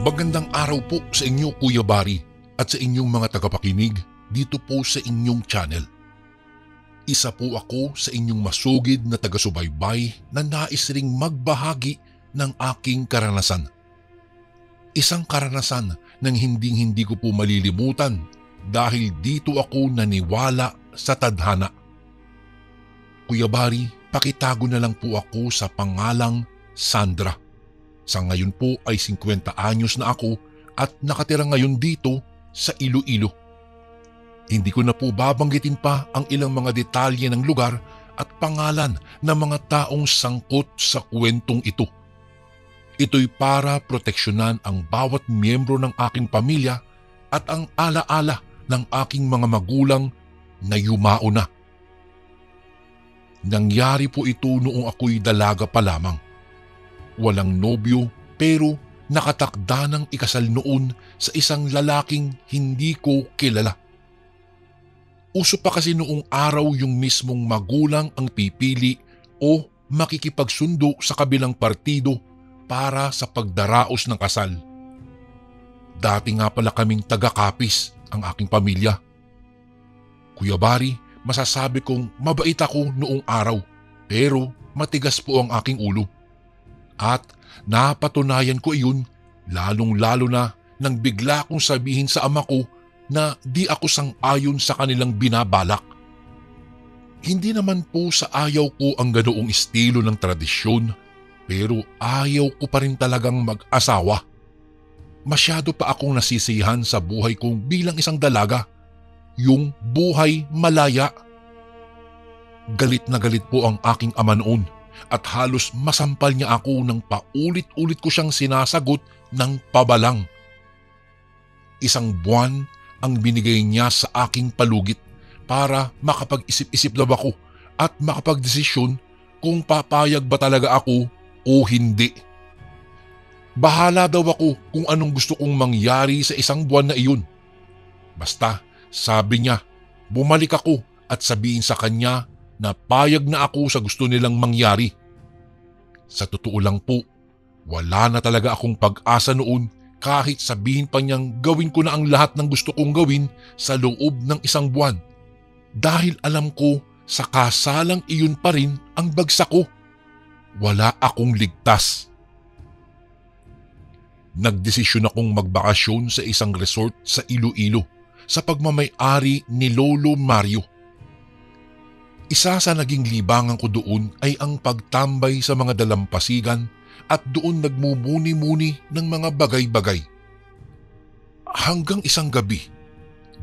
Magandang araw po sa inyo Kuya Bari at sa inyong mga tagapakinig dito po sa inyong channel. Isa po ako sa inyong masugid na taga-subaybay na nais ring magbahagi ng aking karanasan. Isang karanasan ng hindi ko po malilimutan dahil dito ako naniwala sa tadhana. Kuya Bari, pakitago na lang po ako sa pangalang Sandra. Sa ngayon po ay 50 anyos na ako at nakatira ngayon dito sa Iloilo. Hindi ko na po babanggitin pa ang ilang mga detalye ng lugar at pangalan ng mga taong sangkot sa kwentong ito. Ito'y para proteksyonan ang bawat miyembro ng aking pamilya at ang alaala ng aking mga magulang na yumao na. Nangyari po ito noong ako'y dalaga pa lamang. Walang nobyo pero nakatakda ng ikasal noon sa isang lalaking hindi ko kilala. Uso pa kasi noong araw yung mismong magulang ang pipili o makikipagsundo sa kabilang partido para sa pagdaraos ng kasal. Dati nga pala kaming taga-Kapis ang aking pamilya. Kuya Bari, masasabi kong mabait ako noong araw pero matigas po ang aking ulo. At napatunayan ko iyon lalong-lalo na nang bigla kong sabihin sa ama ko na di ako sang-ayon sa kanilang binabalak. Hindi naman po sa ayaw ko ang ganoong estilo ng tradisyon pero ayaw ko pa rin talagang mag-asawa. Masyado pa akong nasisiyahan sa buhay kong bilang isang dalaga, yung buhay malaya. Galit na galit po ang aking ama noon. At halos masampal niya ako nang paulit-ulit ko siyang sinasagot ng pabalang. Isang buwan ang binigay niya sa aking palugit para makapag-isip-isip daw ako at makapagdesisyon kung papayag ba talaga ako o hindi. Bahala daw ako kung anong gusto kong mangyari sa isang buwan na iyon. Basta, sabi niya, bumalik ako at sabihin sa kanya na payag na ako sa gusto nilang mangyari. Sa totoo lang po, wala na talaga akong pag-asa noon kahit sabihin pa niyang gawin ko na ang lahat ng gusto kong gawin sa loob ng isang buwan. Dahil alam ko sa kasalang iyon pa rin ang bagsak ko. Wala akong ligtas. Nagdesisyon akong magbakasyon sa isang resort sa Iloilo sa pagmamay-ari ni Lolo Mario. Isa sa naging libangan ko doon ay ang pagtambay sa mga dalampasigan at doon nagmumuni-muni ng mga bagay-bagay. Hanggang isang gabi,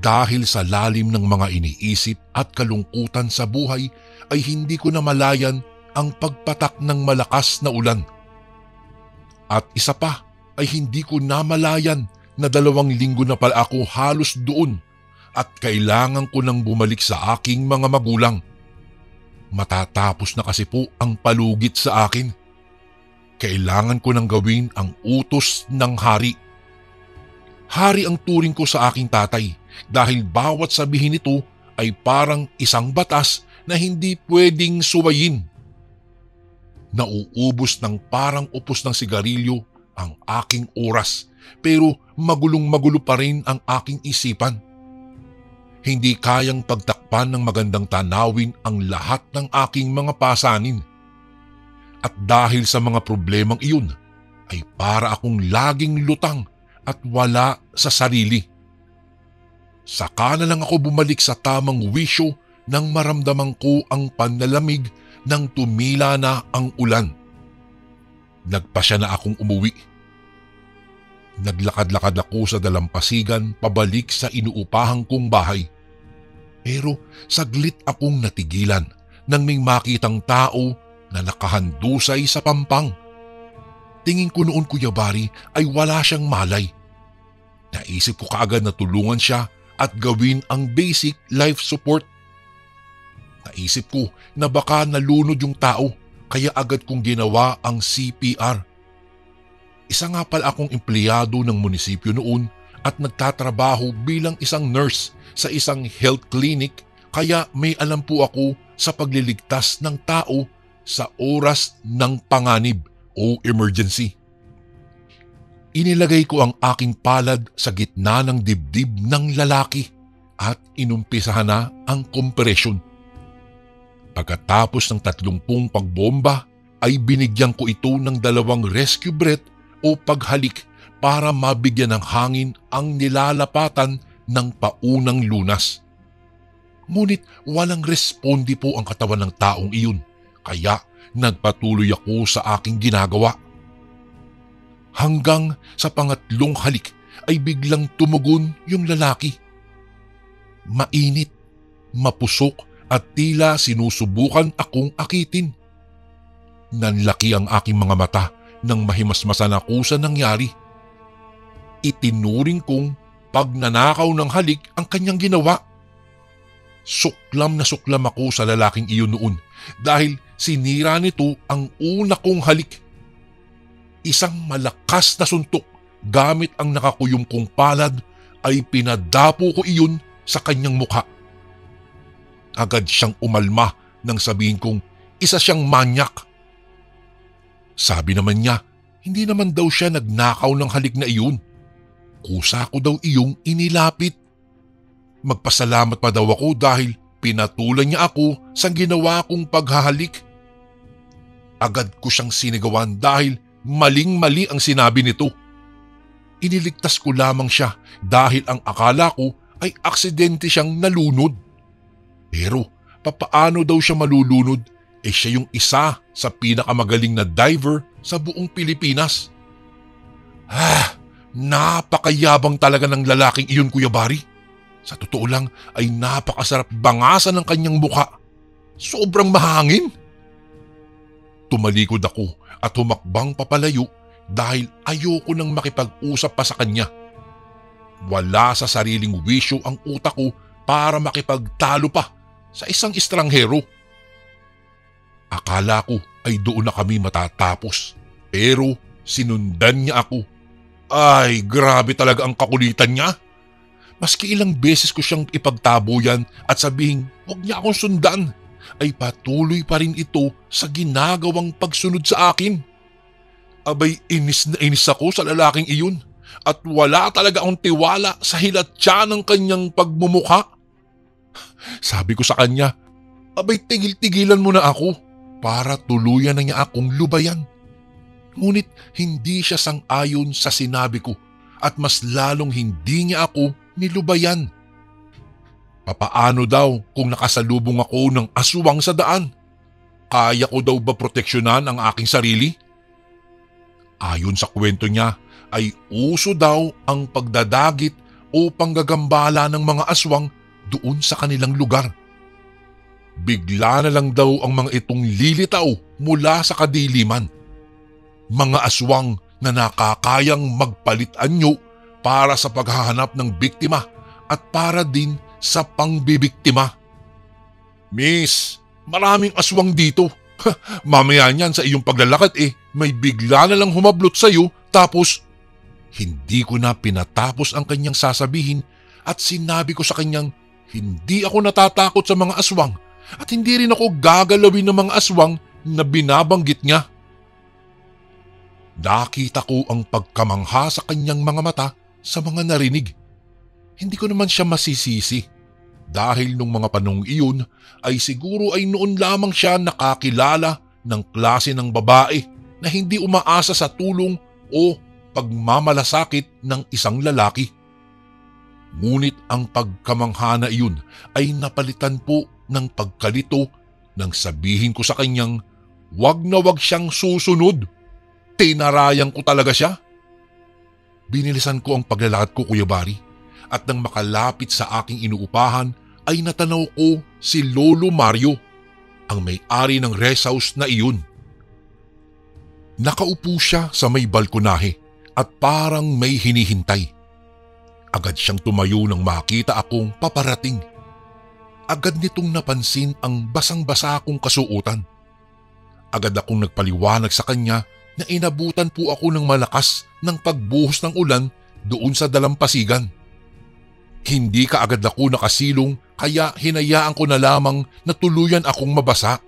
dahil sa lalim ng mga iniisip at kalungkutan sa buhay ay hindi ko namalayan ang pagpatak ng malakas na ulan. At isa pa ay hindi ko namalayan na 2 linggo na pala ako halos doon at kailangan ko nang bumalik sa aking mga magulang. Matatapos na kasi po ang palugit sa akin. Kailangan ko nang gawin ang utos ng hari. Hari ang turing ko sa aking tatay dahil bawat sabihin nito ay parang isang batas na hindi pwedeng suwayin. Nauubos ng parang upos ng sigarilyo ang aking oras pero magulong-magulo pa rin ang aking isipan. Hindi kayang pagtakpan ng magandang tanawin ang lahat ng aking mga pasanin. At dahil sa mga problemang iyon, ay para akong laging lutang at wala sa sarili. Saka na lang ako bumalik sa tamang wisyo nang maramdaman ko ang panlalamig nang tumila na ang ulan. Nagpasya na akong umuwi. Naglakad-lakad ako sa dalampasigan pabalik sa inuupahang kong bahay. Pero saglit akong natigilan nang may makitang tao na nakahandusay sa pampang. Tingin ko noon Kuya Bari ay wala siyang malay. Naisip ko kaagad na tulungan siya at gawin ang basic life support. Naisip ko na baka nalunod yung tao kaya agad kong ginawa ang CPR. Isa nga pala akong empleyado ng munisipyo noon at nagtatrabaho bilang isang nurse sa isang health clinic kaya may alam po ako sa pagliligtas ng tao sa oras ng panganib o emergency. Inilagay ko ang aking palad sa gitna ng dibdib ng lalaki at inumpisahan na ang kompresyon. Pagkatapos ng 30 pagbomba ay binigyan ko ito ng 2 rescue breath o paghalik para mabigyan ng hangin ang nilalapatan ng paunang lunas. Ngunit walang responde po ang katawan ng taong iyon, kaya nagpatuloy ako sa aking ginagawa. Hanggang sa pangatlong halik ay biglang tumugon yung lalaki. Mainit, mapusok at tila sinusubukan akong akitin. Nanlaki ang aking mga mata nang mahimasmasan ako sa nangyari. Itinuring kong pagnanakaw ng halik ang kanyang ginawa. Suklam na suklam ako sa lalaking iyon noon dahil sinira nito ang una kong halik. Isang malakas na suntok gamit ang nakakuyom kong palad ay pinadapo ko iyon sa kanyang mukha. Agad siyang umalma nang sabihin kong isa siyang manyak. Sabi naman niya, hindi naman daw siya nagnakaw ng halik na iyon. Kusa ko daw iyong inilapit. Magpasalamat pa daw ako dahil pinatulan niya ako sa ginawa kong paghahalik. Agad ko siyang sinigawan dahil maling-mali ang sinabi nito. Iniligtas ko lamang siya dahil ang akala ko ay aksidente siyang nalunod. Pero papaano daw siya malulunod? Siya yung isa sa pinakamagaling na diver sa buong Pilipinas. Napakayabang talaga ng lalaking iyon, Kuya Bari. Sa totoo lang ay napakasarap bangasan ng kanyang mukha. Sobrang mahangin. Tumalikod ako at humakbang papalayo dahil ayoko nang makipag-usap pa sa kanya. Wala sa sariling wisyo ang utak ko para makipagtalo pa sa isang estranghero. Akala ko ay doon na kami matatapos, pero sinundan niya ako. Ay, grabe talaga ang kakulitan niya. Maski ilang beses ko siyang ipagtabuyan at sabihin huwag niya akong sundan, ay patuloy pa rin ito sa ginagawang pagsunod sa akin. Abay, inis na inis ako sa lalaking iyon at wala talaga akong tiwala sa hilatya ng kanyang pagmumukha. Sabi ko sa kanya, abay tigil-tigilan mo na ako para tuluyan na niya akong lubayan. Ngunit hindi siya sang-ayon sa sinabi ko at mas lalong hindi niya ako nilubayan. Papaano daw kung nakasalubong ako ng aswang sa daan? Kaya ko daw ba proteksyonan ang aking sarili? Ayon sa kwento niya ay uso daw ang pagdadagit o panggagambala ng mga aswang doon sa kanilang lugar. Bigla na lang daw ang mga itong lilitaw mula sa kadiliman. Mga aswang na nakakayang magpalit anyo para sa paghahanap ng biktima at para din sa pangbibiktima. Miss, maraming aswang dito. Mamaya niyan sa iyong paglalakad may bigla na lang humablot sa iyo tapos hindi ko na pinatapos ang kanyang sasabihin at sinabi ko sa kanyang hindi ako natatakot sa mga aswang at hindi rin ako gagalawin ng mga aswang na binabanggit niya. Nakita ko ang pagkamangha sa kanyang mga mata sa mga narinig. Hindi ko naman siya masisisi dahil nung mga panong iyon ay siguro ay noon lamang siya nakakilala ng klase ng babae na hindi umaasa sa tulong o pagmamalasakit ng isang lalaki. Ngunit ang pagkamangha na iyon ay napalitan po ng pagkalito nang sabihin ko sa kanyang wag na wag siyang susunod. Tinarayan ko talaga siya. Binilisan ko ang paglalakad ko, Kuya Bari, at nang makalapit sa aking inuupahan ay natanaw ko si Lolo Mario, ang may-ari ng rest house na iyon. Nakaupo siya sa may balkonahe at parang may hinihintay. Agad siyang tumayo nang makita akong paparating. Agad nitong napansin ang basang-basa kong kasuotan. Agad akong nagpaliwanag sa kanya na inabutan po ako ng malakas ng pagbuhos ng ulan doon sa dalampasigan. Hindi kaagad ako nakasilong kaya hinayaan ko na lamang na tuluyan akong mabasa.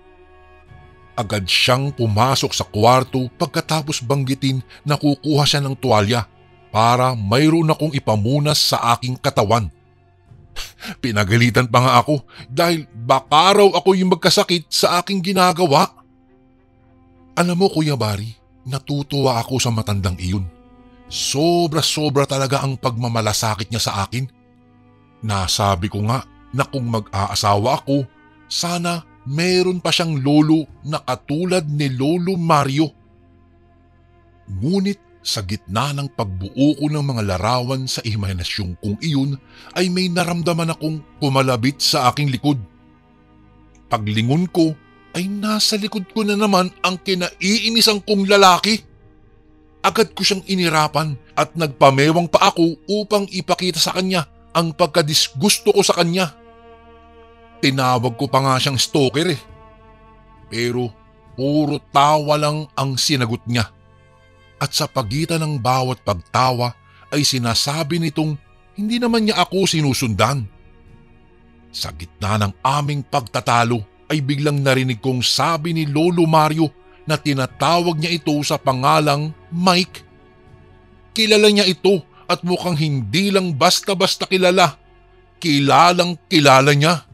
Agad siyang pumasok sa kwarto pagkatapos banggitin na kukuha siya ng tuwalya para mayroon akong ipamunas sa aking katawan. Pinagalitan pa nga ako dahil baka raw ako yung magkasakit sa aking ginagawa. Alam mo Kuya Bari, natutuwa ako sa matandang iyon. Sobra-sobra talaga ang pagmamalasakit niya sa akin. Nasabi ko nga na kung mag-aasawa ako, sana meron pa siyang lolo na katulad ni Lolo Mario. Ngunit sa gitna ng pagbuo ko ng mga larawan sa imahinasyon kong iyon ay may naramdaman akong kumalabit sa aking likod. Paglingon ko ay nasa likod ko na naman ang kinaiinisan kong lalaki. Agad ko siyang inirapan at nagpamewang pa ako upang ipakita sa kanya ang pagkadisgusto ko sa kanya. Tinawag ko pa nga siyang stalker Pero puro tawa lang ang sinagot niya. At sa pagitan ng bawat pagtawa ay sinasabi nitong hindi naman niya ako sinusundan. Sa gitna ng aming pagtatalo ay biglang narinig kong sabi ni Lolo Mario na tinatawag niya ito sa pangalang Mike. Kilala niya ito at mukhang hindi lang basta-basta kilala. Kilalang kilala niya.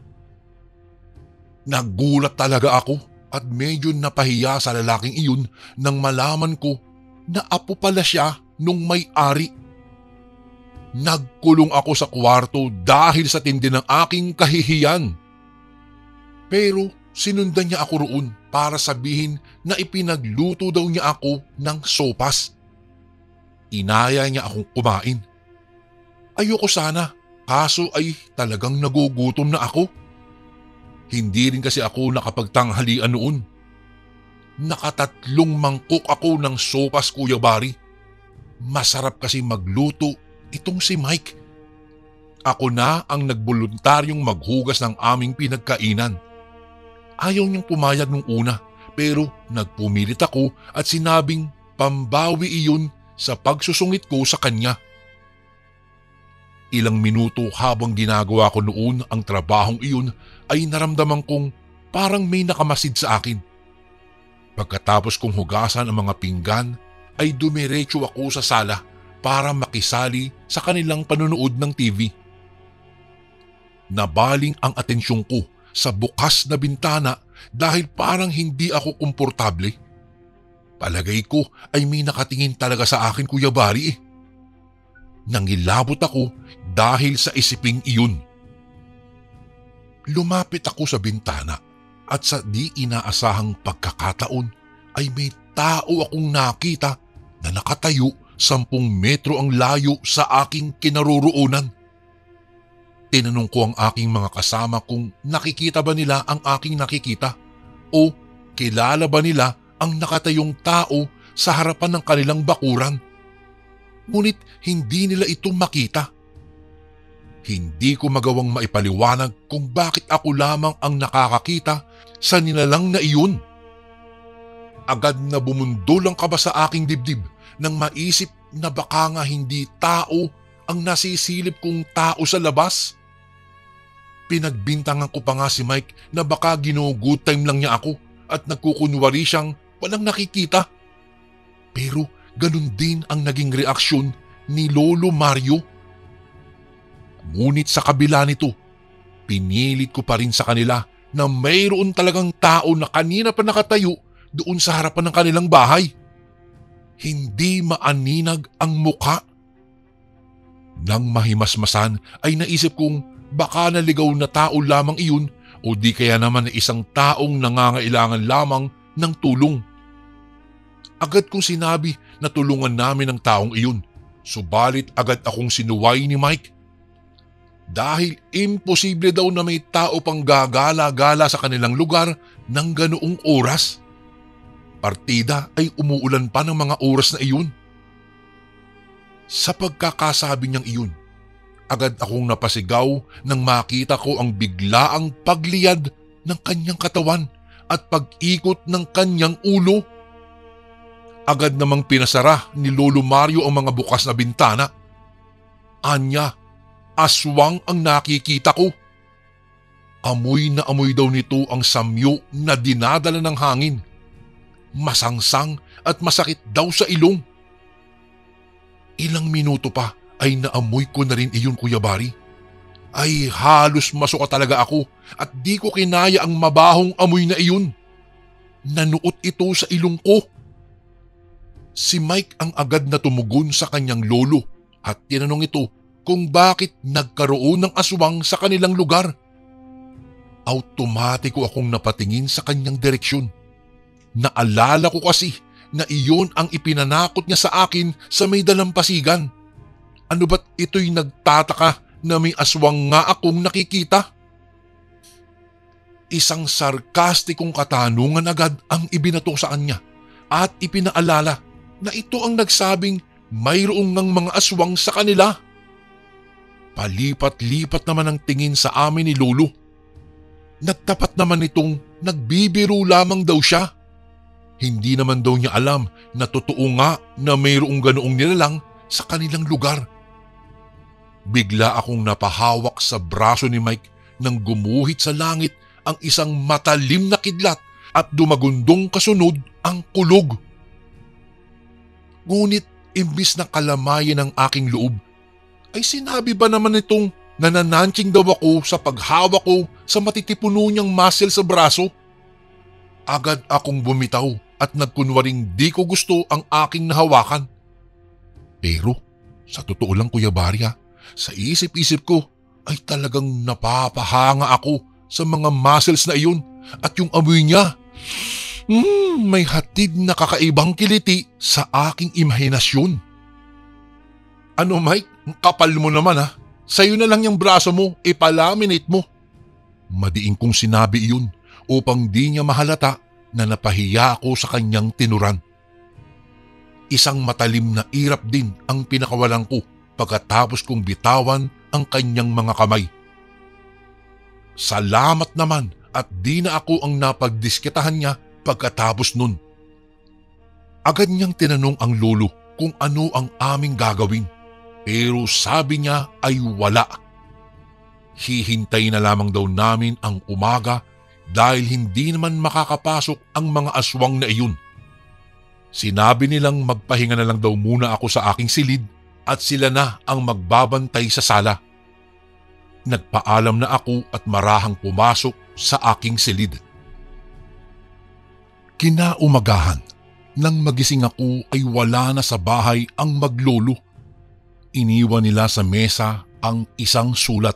Nagulat talaga ako at medyo napahiya sa lalaking iyon nang malaman ko na apo pala siya nung may-ari. Nagkulong ako sa kwarto dahil sa tindi ng aking kahihiyan. Pero sinundan niya ako roon para sabihin na ipinagluto daw niya ako ng sopas. Inaya niya akong kumain. Ayoko sana, kaso ay talagang nagugutom na ako. Hindi rin kasi ako nakapagtanghalian noon. Nakatatlong mangkok ako ng sopas Kuya Bari. Masarap kasi magluto itong si Mike. Ako na ang nagboluntaryong maghugas ng aming pinagkainan. Ayaw niyang pumayag nung una pero nagpumilit ako at sinabing pambawi iyon sa pagsusungit ko sa kanya. Ilang minuto habang ginagawa ko noon ang trabahong iyon ay naramdaman kong parang may nakamasid sa akin. Pagkatapos kong hugasan ang mga pinggan ay dumiretso ako sa sala para makisali sa kanilang panonood ng TV. Nabaling ang atensyon ko sa bukas na bintana dahil parang hindi ako komportable. Palagay ko ay may nakatingin talaga sa akin Kuya Bari Nangilabot ako dahil sa isiping iyon. Lumapit ako sa bintana at sa di inaasahang pagkakataon ay may tao akong nakita na nakatayo 10 metro ang layo sa aking kinaroroonan. Tinanong ko ang aking mga kasama kung nakikita ba nila ang aking nakikita o kilala ba nila ang nakatayong tao sa harapan ng kanilang bakuran. Ngunit hindi nila ito makita. Hindi ko magawang maipaliwanag kung bakit ako lamang ang nakakakita sa nilalang na iyon. Agad na bumundol ang kaba sa aking dibdib nang maisip na baka nga hindi tao ang nasisilip kong tao sa labas. Pinagbintangan ko pa nga si Mike na baka gino-good time lang niya ako at nagkukunwari siyang walang nakikita. Pero ganun din ang naging reaksyon ni Lolo Mario. Ngunit sa kabila nito, pinilit ko pa rin sa kanila na mayroon talagang tao na kanina pa nakatayo doon sa harapan ng kanilang bahay. Hindi maaninag ang muka. Nang mahimasmasan ay naisip kong baka naligaw na tao lamang iyon o di kaya naman na isang taong nangangailangan lamang ng tulong. Agad kong sinabi na tulungan namin ang taong iyon, subalit agad akong sinuway ni Mike. Dahil imposible daw na may tao pang gagala-gala sa kanilang lugar ng ganoong oras. Partida ay umuulan pa ng mga oras na iyon. Sa pagkakasabi niyang iyon, agad akong napasigaw nang makita ko ang biglaang pagliyad ng kanyang katawan at pag-ikot ng kanyang ulo. Agad namang pinasara ni Lolo Mario ang mga bukas na bintana. Anya, aswang ang nakikita ko. Amoy na amoy daw nito ang samyo na dinadala ng hangin. Masangsang at masakit daw sa ilong. Ilang minuto pa ay naamoy ko na rin iyon, Kuya Bari. Ay halos masuka talaga ako at di ko kinaya ang mabahong amoy na iyon. Nanuot ito sa ilong ko. Si Mike ang agad na tumugon sa kanyang lolo at tinanong ito kung bakit nagkaroon ng aswang sa kanilang lugar. Automatiko akong napatingin sa kanyang direksyon. Naalala ko kasi na iyon ang ipinanakot niya sa akin sa may dalampasigan. Ano ba't ito'y nagtataka na may aswang nga akong nakikita? Isang sarkastikong katanungan agad ang ibinato sa kanya at ipinaalala na ito ang nagsabing mayroong ngang mga aswang sa kanila. Palipat-lipat naman ang tingin sa amin ni Lolo. Nagtapat naman itong nagbibiro lamang daw siya. Hindi naman daw niya alam na totoo nga na mayroong ganoong nilalang sa kanilang lugar. Bigla akong napahawak sa braso ni Mike nang gumuhit sa langit ang isang matalim na kidlat at dumagundong kasunod ang kulog. Ngunit imbis na kalamayan ng aking loob, ay sinabi ba naman itong nanananching daw ako sa paghawak ko sa matitipuno niyang muscle sa braso? Agad akong bumitaw at nagkunwaring di ko gusto ang aking nahawakan. Pero sa totoo lang, Kuya Bari, sa isip-isip ko ay talagang napapahanga ako sa mga muscles na iyon at yung amoy niya. May hatid na kakaibang kiliti sa aking imahinasyon. Ano, Mike? Kapal mo naman, ha? Sa'yo na lang yung braso mo, ipalaminate mo. Madiin kong sinabi iyon upang di niya mahalata na napahiya ako sa kanyang tinuran. Isang matalim na irap din ang pinakawalan ko pagkatapos kong bitawan ang kanyang mga kamay. Salamat naman at di na ako ang napagdiskitahan niya pagkatapos nun. Agad niyang tinanong ang lolo kung ano ang aming gagawin, pero sabi niya ay wala. Hihintay na lamang daw namin ang umaga dahil hindi naman makakapasok ang mga aswang na iyon. Sinabi nilang magpahinga na lang daw muna ako sa aking silid at sila na ang magbabantay sa sala. Nagpaalam na ako at marahang pumasok sa aking silid. Kinaumagahan, nang magising ako ay wala na sa bahay ang maglolo. Iniwan nila sa mesa ang isang sulat.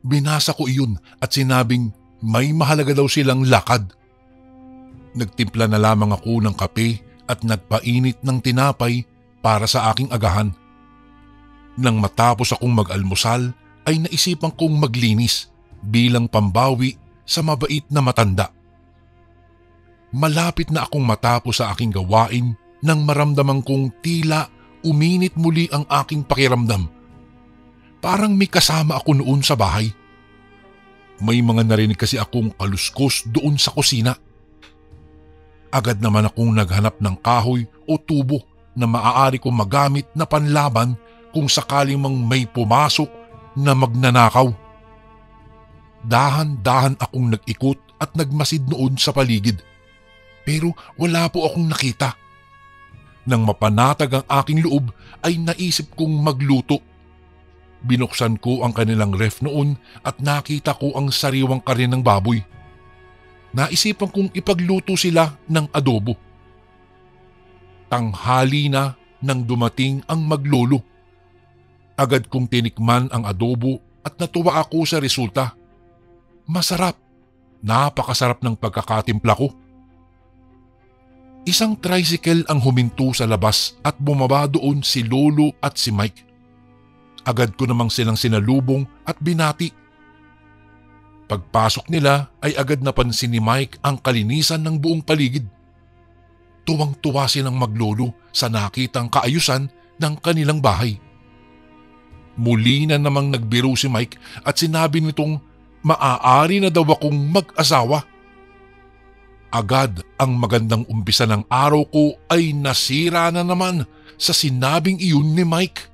Binasa ko iyon at sinabing may mahalaga daw silang lakad. Nagtimpla na lamang ako ng kape at nagpainit ng tinapay para sa aking agahan. Nang matapos akong mag-almusal ay naisipan kong maglinis bilang pambawi sa mabait na matanda. Malapit na akong matapos sa aking gawain nang maramdaman kong tila uminit muli ang aking pakiramdam. Parang may kasama ako noon sa bahay. May mga narinig kasi akong kaluskos doon sa kusina. Agad naman akong naghanap ng kahoy o tubo na maaari kong magamit na panlaban kung sakaling mang may pumasok na magnanakaw. Dahan-dahan akong nag-ikot at nagmasid noon sa paligid. Pero wala po akong nakita. Nang mapanatag ang aking loob ay naisip kong magluto. Binuksan ko ang kanilang ref noon at nakita ko ang sariwang karne ng baboy. Naisipan kong ipagluto sila ng adobo. Tanghali na nang dumating ang maglolo. Agad kong tinikman ang adobo at natuwa ako sa resulta. Masarap. Napakasarap ng pagkakatimpla ko. Isang tricycle ang huminto sa labas at bumaba doon si Lolo at si Mike. Agad ko namang silang sinalubong at binati. Pagpasok nila ay agad napansin ni Mike ang kalinisan ng buong paligid. Tuwang-tuwa silang maglolo sa nakitang kaayusan ng kanilang bahay. Muli na namang nagbiro si Mike at sinabi nitong maaari na daw akong mag-asawa. Agad ang magandang umpisa ng araw ko ay nasira na naman sa sinabing iyon ni Mike.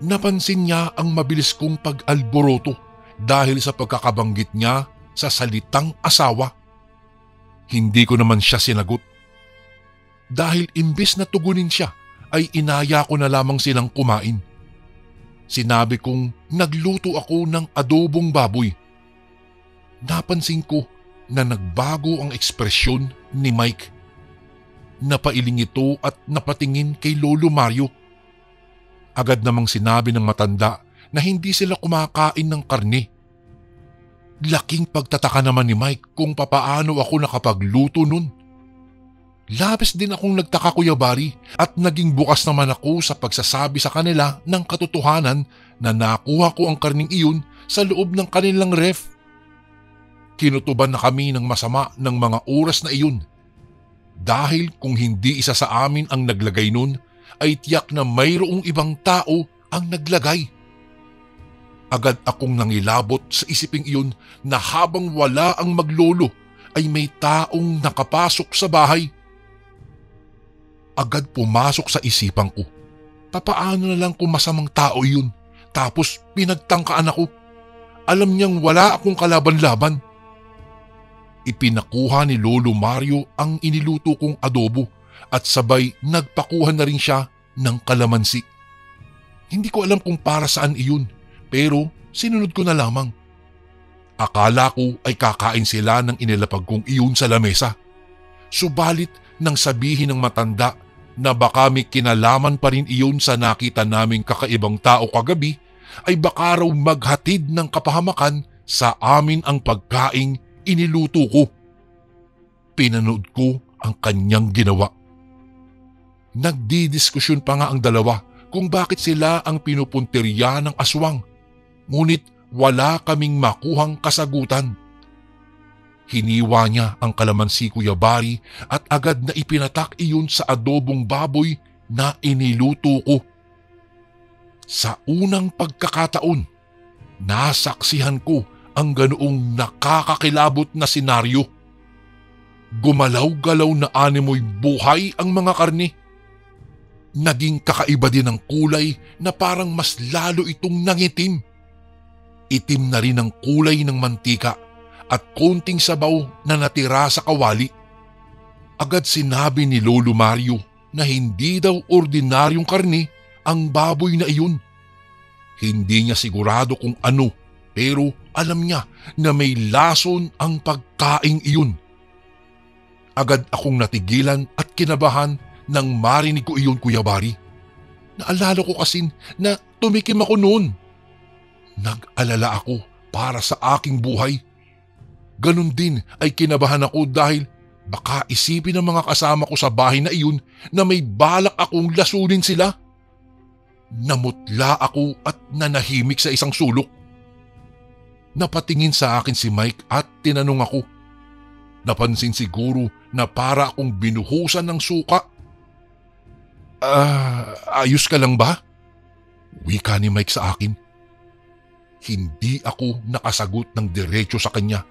Napansin niya ang mabilis kong pag-alboroto dahil sa pagkakabanggit niya sa salitang asawa. Hindi ko naman siya sinagot. Dahil imbes na tugunin siya ay inaya ko na lamang silang kumain. Sinabi kong nagluto ako ng adobong baboy. Napansin ko na nagbago ang ekspresyon ni Mike. Napailing ito at napatingin kay Lolo Mario. Agad namang sinabi ng matanda na hindi sila kumakain ng karne. Laking pagtataka naman ni Mike kung papaano ako nakapagluto nun. Labis din akong nagtaka, Kuya Bari, at naging bukas naman ako sa pagsasabi sa kanila ng katotohanan na nakuha ko ang karning iyon sa loob ng kanilang ref. Kinutuban na kami ng masama ng mga oras na iyon. Dahil kung hindi isa sa amin ang naglagay nun, ay tiyak na mayroong ibang tao ang naglagay. Agad akong nangilabot sa isiping iyon na habang wala ang maglolo ay may taong nakapasok sa bahay. Agad pumasok sa isipan ko, papaano na lang kung masamang tao yun, tapos pinagtangkaan ako. Alam niyang wala akong kalaban-laban. Ipinakuha ni Lolo Mario ang iniluto kong adobo at sabay nagpakuha na rin siya ng kalamansi. Hindi ko alam kung para saan iyon, pero sinunod ko na lamang. Akala ko ay kakain sila ng inilapag kong iyon sa lamesa. Subalit nang sabihin ng matanda na baka may kinalaman pa rin iyon sa nakita naming kakaibang tao kagabi, ay baka raw maghatid ng kapahamakan sa amin ang pagkaing iniluto ko. Pinanood ko ang kanyang ginawa. Nagdidiskusyon pa nga ang dalawa kung bakit sila ang pinupuntirya ng aswang, ngunit wala kaming makuhang kasagutan. Hiniwa niya ang kalamansi, Kuya Bari, at agad na ipinatak iyon sa adobong baboy na iniluto ko. Sa unang pagkakataon, nasaksihan ko ang ganoong nakakakilabot na senaryo. Gumalaw-galaw na animoy buhay ang mga karne. Naging kakaiba din ang kulay na parang mas lalo itong nangitim. Itim na rin ang kulay ng mantika at konting sabaw na natira sa kawali. Agad sinabi ni Lolo Mario na hindi daw ordinaryong karne ang baboy na iyon. Hindi niya sigurado kung ano, pero alam niya na may lason ang pagkaing iyon. Agad akong natigilan at kinabahan nang marinig ko iyon, Kuya Bari. Naalala ko kasi na tumikim ako noon. Nag-alala ako para sa aking buhay. Ganon din ay kinabahan ako dahil baka isipin ng mga kasama ko sa bahay na iyon na may balak akong lasunin sila. Namutla ako at nanahimik sa isang sulok. Napatingin sa akin si Mike at tinanong ako. Napansin siguro na para akong binuhusan ng suka. Ayos ka lang ba? Wika ni Mike sa akin. Hindi ako nakasagot ng diretso sa kanya.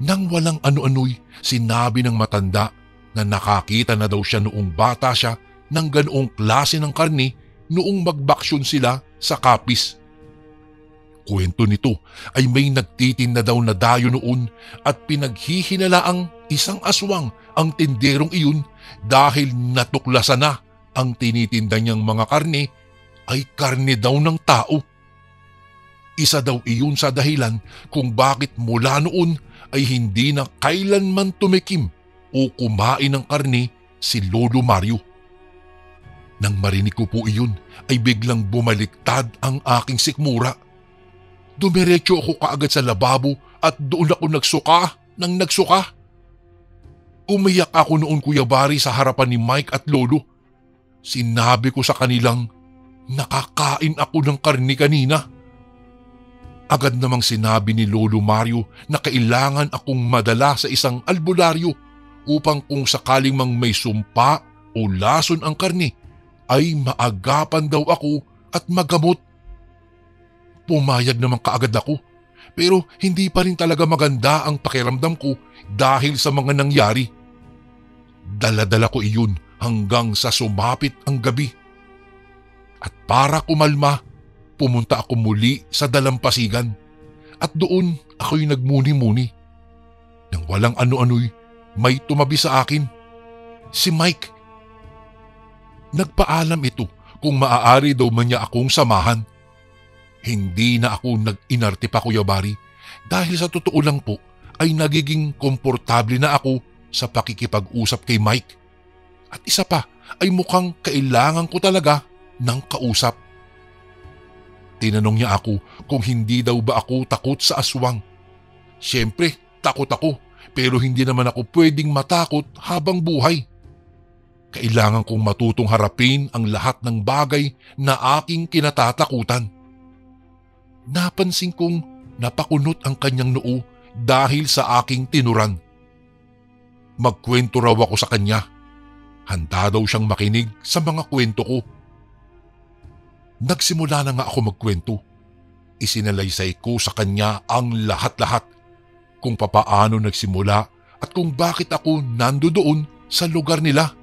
Nang walang ano-ano'y sinabi ng matanda na nakakita na daw siya noong bata siya ng ganoong klase ng karne noong magbaksyon sila sa Kapis. Kwento nito ay may nagtitinda daw na dayo noon at pinaghihinalaang isang aswang ang tinderong iyon dahil natuklasan na ang tinitinda niyang mga karne ay karne daw ng tao. Isa daw iyon sa dahilan kung bakit mula noon ay hindi na kailanman tumikim o kumain ng karne si Lolo Mario. Nang marinig ko po iyon ay biglang bumaliktad ang aking sikmura. Dumiretso ako kaagad sa lababo at doon ako nagsuka. Umiyak ako noon, Kuya Bari, sa harapan ni Mike at Lolo. Sinabi ko sa kanilang nakakain ako ng karne kanina. Agad namang sinabi ni Lolo Mario na kailangan akong madala sa isang albularyo upang kung sakaling mang may sumpa o lason ang karne ay maagapan daw ako at magamot. Pumayag naman kaagad ako, pero hindi pa rin talaga maganda ang pakiramdam ko dahil sa mga nangyari. Dala-dala ko iyon hanggang sa sumapit ang gabi. At para kumalma, pumunta ako muli sa dalampasigan at doon ako'y nagmuni-muni. Nang walang ano-ano'y may tumabi sa akin, si Mike. Nagpaalam ito kung maaari daw man niya akong samahan. Hindi na ako nag-inarte pa, Kuya Bari, dahil sa totoo lang po ay nagiging komportable na ako sa pakikipag-usap kay Mike. At isa pa ay mukhang kailangan ko talaga ng kausap. Tinanong niya ako kung hindi daw ba ako takot sa aswang. Siyempre, takot ako, pero hindi naman ako pwedeng matakot habang buhay. Kailangan kong matutong harapin ang lahat ng bagay na aking kinatatakutan. Napansin kong napakunot ang kanyang noo dahil sa aking tinuran. Magkwento raw ako sa kanya. Handa daw siyang makinig sa mga kwento ko. Nagsimula na nga ako magkwento. Isinalaysay ko sa kanya ang lahat-lahat, kung papaano nagsimula at kung bakit ako nandoon sa lugar nila.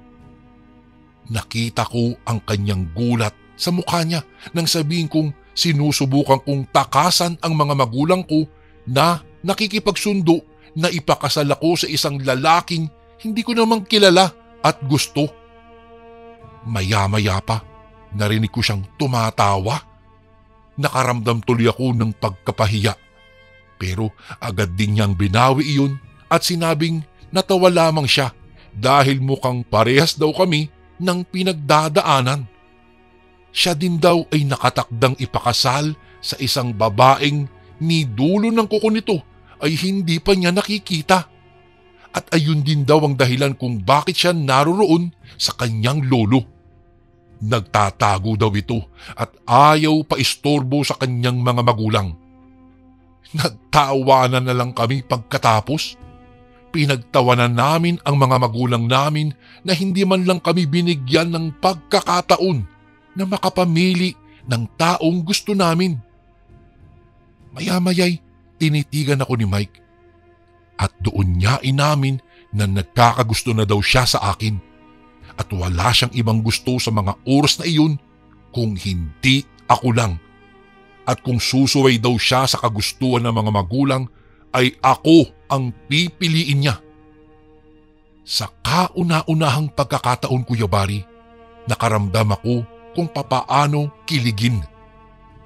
Nakita ko ang kanyang gulat sa mukha niya nang sabihin kong sinusubukan kong takasan ang mga magulang ko na nakikipagsundo na ipakasal ako sa isang lalaking hindi ko namang kilala at gusto. Maya-maya pa, narinig ko siyang tumatawa. Nakaramdam tuloy ako ng pagkapahiya. Pero agad din niyang binawi iyon at sinabing natawa lamang siya dahil mukhang parehas daw kami ng pinagdadaanan. Siya din daw ay nakatakdang ipakasal sa isang babaeng ni dulo ng kuko nito ay hindi pa niya nakikita. At ayun din daw ang dahilan kung bakit siya naroroon sa kanyang lolo. Nagtatago daw ito at ayaw pa istorbo sa kanyang mga magulang. Nagtawanan na lang kami pagkatapos. Pinagtawanan namin ang mga magulang namin na hindi man lang kami binigyan ng pagkakataon na makapamili ng taong gusto namin. Maya-maya'y tinitigan ako ni Mike at doon niya inamin na nagkakagusto na daw siya sa akin at wala siyang ibang gusto sa mga oras na iyon kung hindi ako lang. At kung susuway daw siya sa kagustuhan ng mga magulang ay ako ang pipiliin niya. Sa kauna-unahang pagkakataon, Kuya Bari, nakaramdam ako kung papaano kiligin.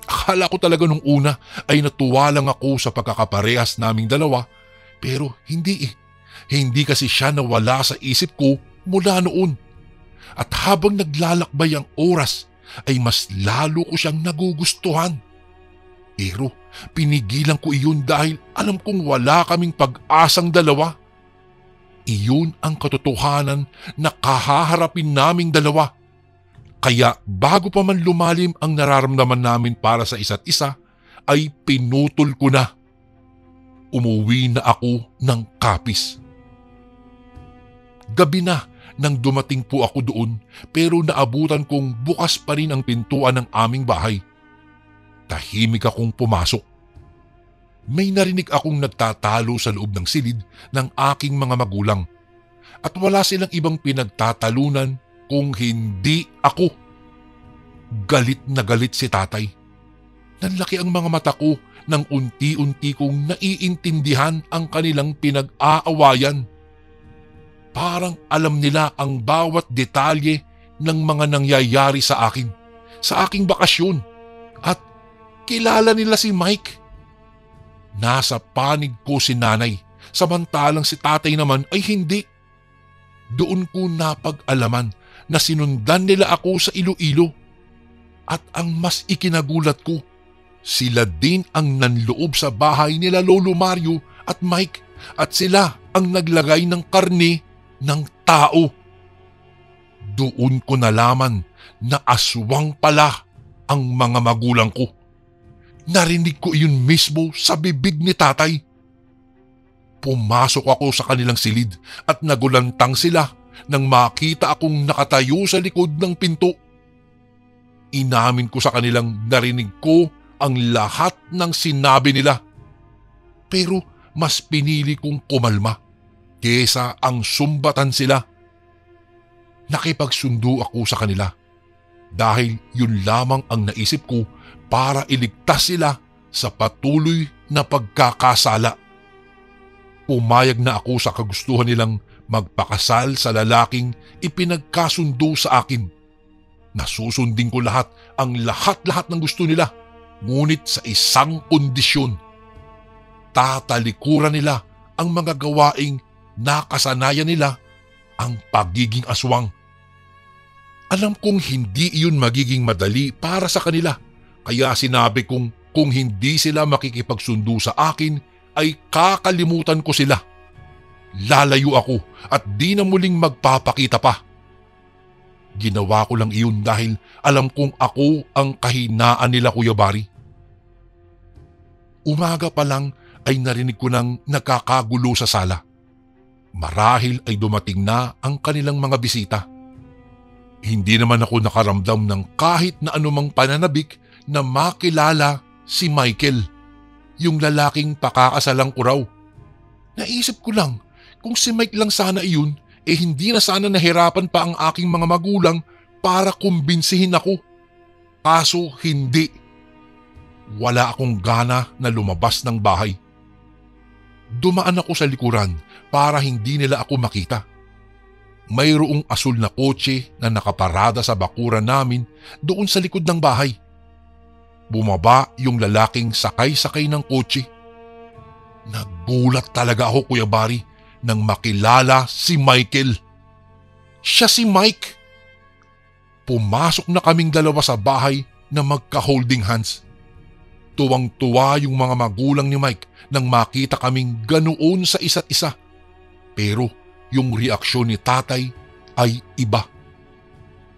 Akala ko talaga nung una ay natuwa lang ako sa pagkakaparehas naming dalawa, pero hindi eh. Hindi kasi siya nawala sa isip ko mula noon. At habang naglalakbay ang oras ay mas lalo ko siyang nagugustuhan. Pero pinigilan ko iyon dahil alam kong wala kaming pag-asang dalawa. Iyon ang katotohanan na kahaharapin naming dalawa. Kaya bago pa man lumalim ang nararamdaman namin para sa isa't isa, ay pinutol ko na. Umuwi na ako ng kapis. Gabi na nang dumating po ako doon, pero naabutan kong bukas pa rin ang pintuan ng aming bahay. Tahimik akong pumasok. May narinig akong nagtatalo sa loob ng silid ng aking mga magulang at wala silang ibang pinagtatalunan kung hindi ako. Galit na galit si tatay. Nanlaki ang mga mata ko nang unti-unti kong naiintindihan ang kanilang pinag-aawayan. Parang alam nila ang bawat detalye ng mga nangyayari sa akin, sa aking bakasyon, at kilala nila si Mike. Nasa panig ko si nanay, samantalang si tatay naman ay hindi. Doon ko napag-alaman na sinundan nila ako sa Iloilo. At ang mas ikinagulat ko, sila din ang nanloob sa bahay nila Lolo Mario at Mike at sila ang naglagay ng karne ng tao. Doon ko nalaman na aswang pala ang mga magulang ko. Narinig ko iyon mismo sa bibig ni tatay. Pumasok ako sa kanilang silid at nagulantang sila nang makita akong nakatayo sa likod ng pinto. Inamin ko sa kanilang narinig ko ang lahat ng sinabi nila. Pero mas pinili kong kumalma kesa ang sumbatan sila. Nakipagsundo ako sa kanila dahil yun lamang ang naisip ko para iligtas sila sa patuloy na pagkakasala. Pumayag na ako sa kagustuhan nilang magpakasal sa lalaking ipinagkasundo sa akin. Nasusundin ko ang lahat-lahat ng gusto nila, ngunit sa isang kondisyon. Tatalikuran nila ang mga gawaing nakasanayan nila, ang pagiging aswang. Alam kong hindi iyon magiging madali para sa kanila, kaya sinabi kong kung hindi sila makikipagsundo sa akin ay kakalimutan ko sila. Lalayo ako at di na muling magpapakita pa. Ginawa ko lang iyon dahil alam kong ako ang kahinaan nila, Kuya Bari. Umaga pa lang ay narinig ko nang nakakagulo sa sala. Marahil ay dumating na ang kanilang mga bisita. Hindi naman ako nakaramdam ng kahit na anumang pananabik na makilala si Michael, yung lalaking pakakasalang ko raw. Naisip ko lang, kung si Mike lang sana iyon, hindi na sana nahirapan pa ang aking mga magulang para kumbinsihin ako. Kaso hindi. Wala akong gana na lumabas ng bahay. Dumaan ako sa likuran para hindi nila ako makita. Mayroong asul na kotse na nakaparada sa bakuran namin doon sa likod ng bahay. Bumaba yung lalaking sakay-sakay ng kotse. Nagulat talaga ako, Kuya Bari, nang makilala si Michael. Siya si Mike. Pumasok na kaming dalawa sa bahay na magka-holding hands. Tuwang-tuwa yung mga magulang ni Mike nang makita kaming ganoon sa isa't isa. Pero yung reaksyon ni tatay ay iba.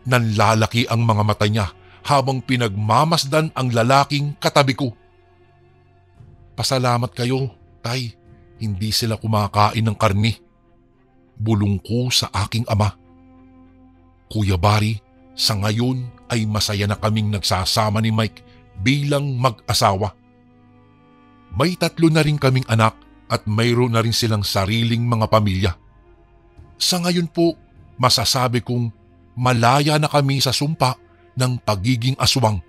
Nanlalaki ang mga mata niya habang pinagmamasdan ang lalaking katabi ko. Pasalamat kayo, tay. Hindi sila kumakain ng karne. Bulong ko sa aking ama. Kuya Bari, sa ngayon ay masaya na kaming nagsasama ni Mike bilang mag-asawa. May 3 na rin kaming anak at mayroon na rin silang sariling mga pamilya. Sa ngayon po, masasabi kong malaya na kami sa sumpa ng pagiging aswang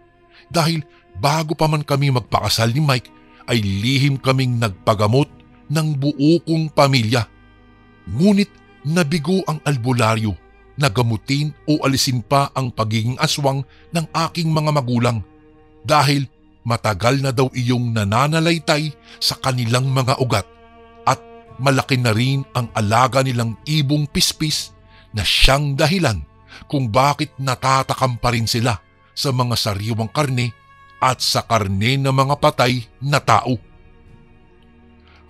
dahil bago pa man kami magpakasal ni Mike ay lihim kaming nagpagamot ng buo kong pamilya. Ngunit nabigo ang albularyo na gamutin o alisin pa ang pagiging aswang ng aking mga magulang dahil matagal na daw iyong nananalaytay sa kanilang mga ugat at malaki na rin ang alaga nilang ibong pispis na siyang dahilan kung bakit natatakam pa rin sila sa mga sariwang karne at sa karne ng mga patay na tao.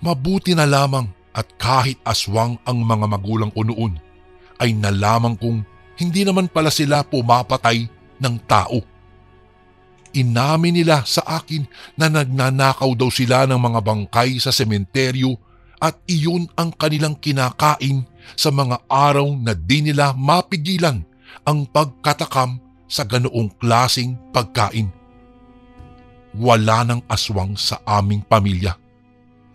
Mabuti na lamang at kahit aswang ang mga magulang ko noon, ay nalaman kong hindi naman pala sila pumapatay ng tao. Inamin nila sa akin na nagnanakaw daw sila ng mga bangkay sa sementeryo at iyon ang kanilang kinakain sa mga araw na di nila mapigilan ang pagkatakam sa ganoong klaseng pagkain. Wala nang aswang sa aming pamilya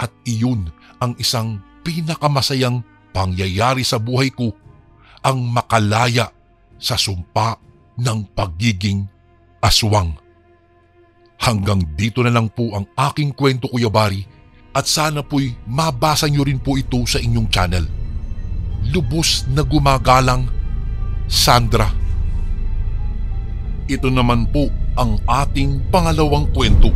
at iyon ang isang pinakamasayang pangyayari sa buhay ko, ang makalaya sa sumpa ng pagiging aswang. Hanggang dito na lang po ang aking kwento, Kuya Bari, at sana po'y mabasa nyo rin po ito sa inyong channel. Lubos na gumagalang, Sandra. Ito naman po ang ating pangalawang kwento.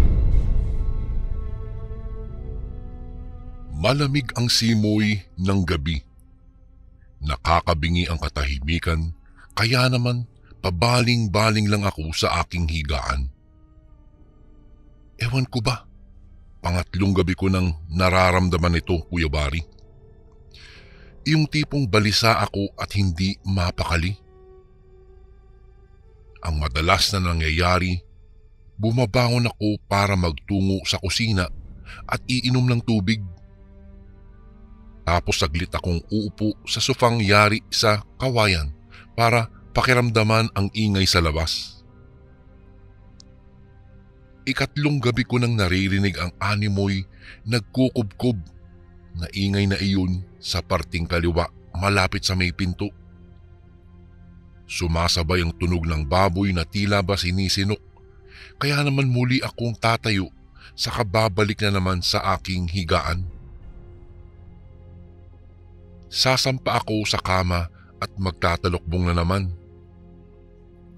Malamig ang simoy ng gabi. Nakakabingi ang katahimikan, kaya naman pabaling-baling lang ako sa aking higaan. Ewan ko ba, pangatlong gabi ko nang nararamdaman ito, Kuya Bari. Yung tipong balisa ako at hindi mapakali. Ang madalas na nangyayari, bumabangon ako para magtungo sa kusina at iinom ng tubig. Tapos saglit akong uupo sa sofang yari sa kawayan para pakiramdaman ang ingay sa labas. Ikatlong gabi ko nang naririnig ang animoy nagkukubkob na ingay na iyon sa parting kaliwa malapit sa may pinto. Sumasabay ang tunog ng baboy na tila ba sinisinok, kaya naman muli akong tatayo sa kababalik na naman sa aking higaan. Sasampa ako sa kama at magtatalokbong na naman.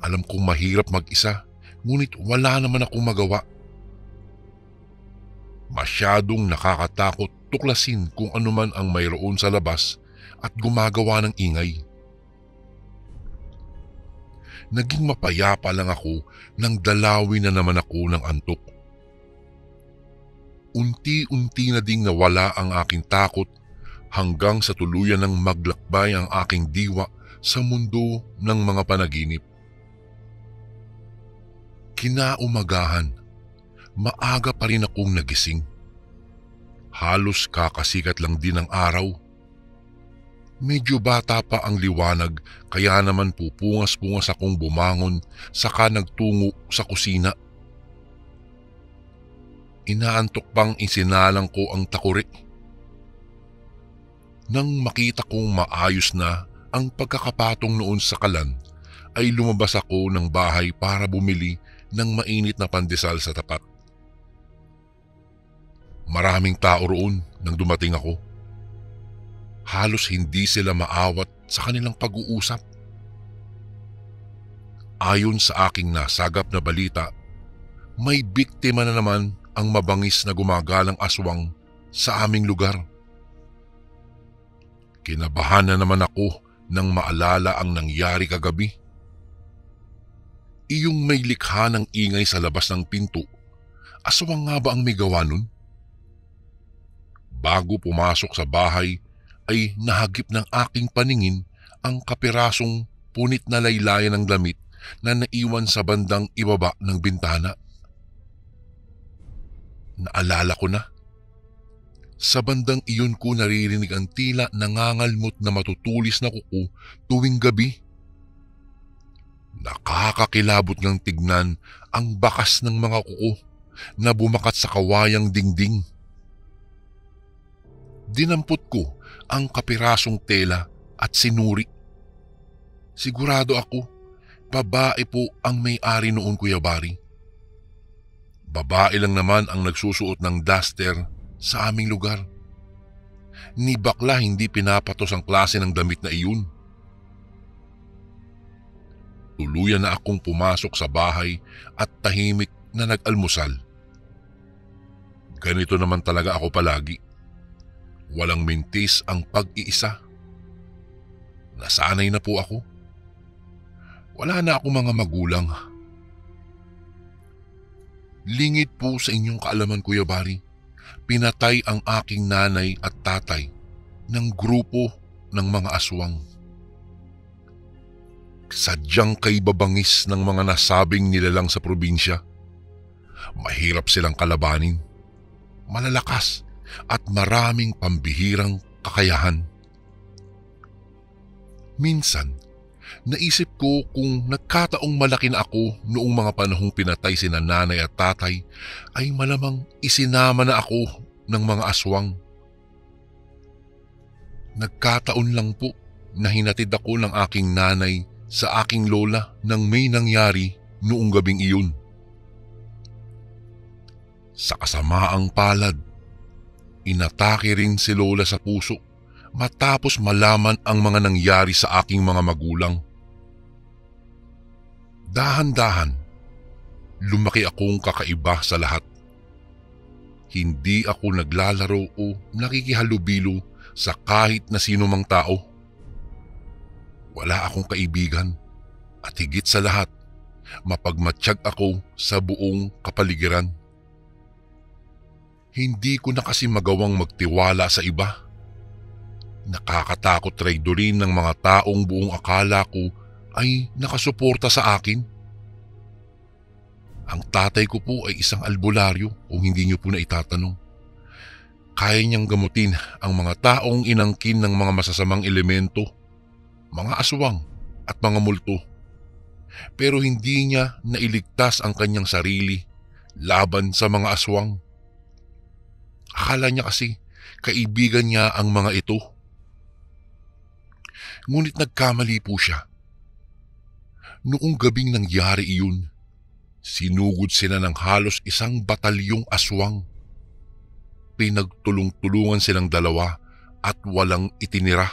Alam kong mahirap mag-isa, ngunit wala naman akong magawa. Masyadong nakakatakot tuklasin kung ano man ang mayroon sa labas at gumagawa ng ingay. Naging mapayapa lang ako nang dalawin na naman ako ng antok. Unti-unti na ding nawala ang aking takot hanggang sa tuluyan ng maglakbay ang aking diwa sa mundo ng mga panaginip. Kinaumagahan, maaga pa rin akong nagising. Halos kakasikat lang din ang araw. Medyo bata pa ang liwanag kaya naman pupungas-pungas akong bumangon saka nagtungo sa kusina. Inaantok pang isinalang ko ang takuri. Nang makita kong maayos na ang pagkakapatong noon sa kalan, ay lumabas ako ng bahay para bumili ng mainit na pandesal sa tapat. Maraming tao roon nang dumating ako. Halos hindi sila maawat sa kanilang pag-uusap. Ayon sa aking nasagap na balita, may biktima na naman ang mabangis na gumagalang aswang sa aming lugar. Kinabahan na naman ako nang maalala ang nangyari kagabi. Iyong may likha ng ingay sa labas ng pinto, aswang nga ba ang may gawa nun? Bago pumasok sa bahay ay nahagip ng aking paningin ang kapirasong punit na laylayan ng damit na naiwan sa bandang ibaba ng bintana. Naalala ko na. Sa bandang iyon ko naririnig ang tila nangangalmot na matutulis na kuko tuwing gabi. Nakakakilabot ng tignan ang bakas ng mga kuko na bumakat sa kawayang dingding. Dinampot ko ang kapirasong tela at sinuri. Sigurado ako, babae po ang may-ari noon, Kuya Bari. Babae lang naman ang nagsusuot ng duster sa aming lugar. Ni bakla hindi pinapatos ang klase ng damit na iyon. Tuluyan na akong pumasok sa bahay at tahimik na nag-almusal. Ganito naman talaga ako palagi. Walang mintis ang pag-iisa. Nasanay na po ako. Wala na akong mga magulang. Lingid po sa inyong kaalaman, Kuya Bari. Pinatay ang aking nanay at tatay ng grupo ng mga aswang. Sadyang kay babangis ng mga nasabing nilalang sa probinsya. Mahirap silang kalabanin. Malalakas at maraming pambihirang kakayahan. Minsan, naisip ko kung nagkataong malaki na ako noong mga panahong pinatay sina nanay at tatay, ay malamang isinama na ako ng mga aswang. Nagkataon lang po na hinatid ako ng aking nanay sa aking lola nang may nangyari noong gabing iyon. Sa kasamaang palad, inatake rin si lola sa puso matapos malaman ang mga nangyari sa aking mga magulang. Dahan-dahan, lumaki akong kakaiba sa lahat. Hindi ako naglalaro o nakikihalubilo sa kahit na sino mang tao. Wala akong kaibigan at higit sa lahat, mapagmatsyag ako sa buong kapaligiran. Hindi ko na kasi magawang magtiwala sa iba. Nakakatakot traidorin ng mga taong buong akala ko ay nakasuporta sa akin. Ang tatay ko po ay isang albularyo kung hindi niyo po na itatanong. Kaya niyang gamutin ang mga taong inangkin ng mga masasamang elemento, mga aswang at mga multo. Pero hindi niya nailigtas ang kanyang sarili laban sa mga aswang. Akala niya kasi kaibigan niya ang mga ito. Ngunit nagkamali po siya. Noong gabing nangyari iyon, sinugod sila ng halos isang batalyong aswang. Pinagtulong-tulungan silang dalawa at walang itinira.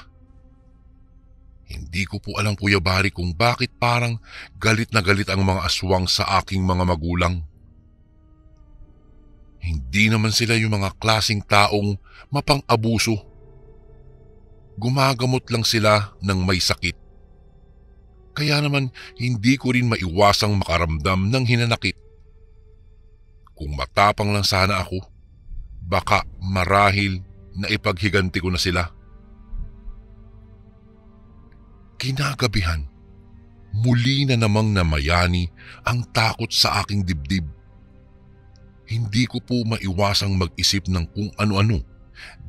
Hindi ko po alam, Kuya Bari, kung bakit parang galit na galit ang mga aswang sa aking mga magulang. Hindi naman sila yung mga klaseng taong mapang-abuso. Gumagamot lang sila ng may sakit. Kaya naman hindi ko rin maiwasang makaramdam ng hinanakit. Kung matapang lang sana ako, baka marahil na ipaghiganti ko na sila. Kinagabihan, muli na namang namayani ang takot sa aking dibdib. Hindi ko po maiwasang mag-isip ng kung ano-ano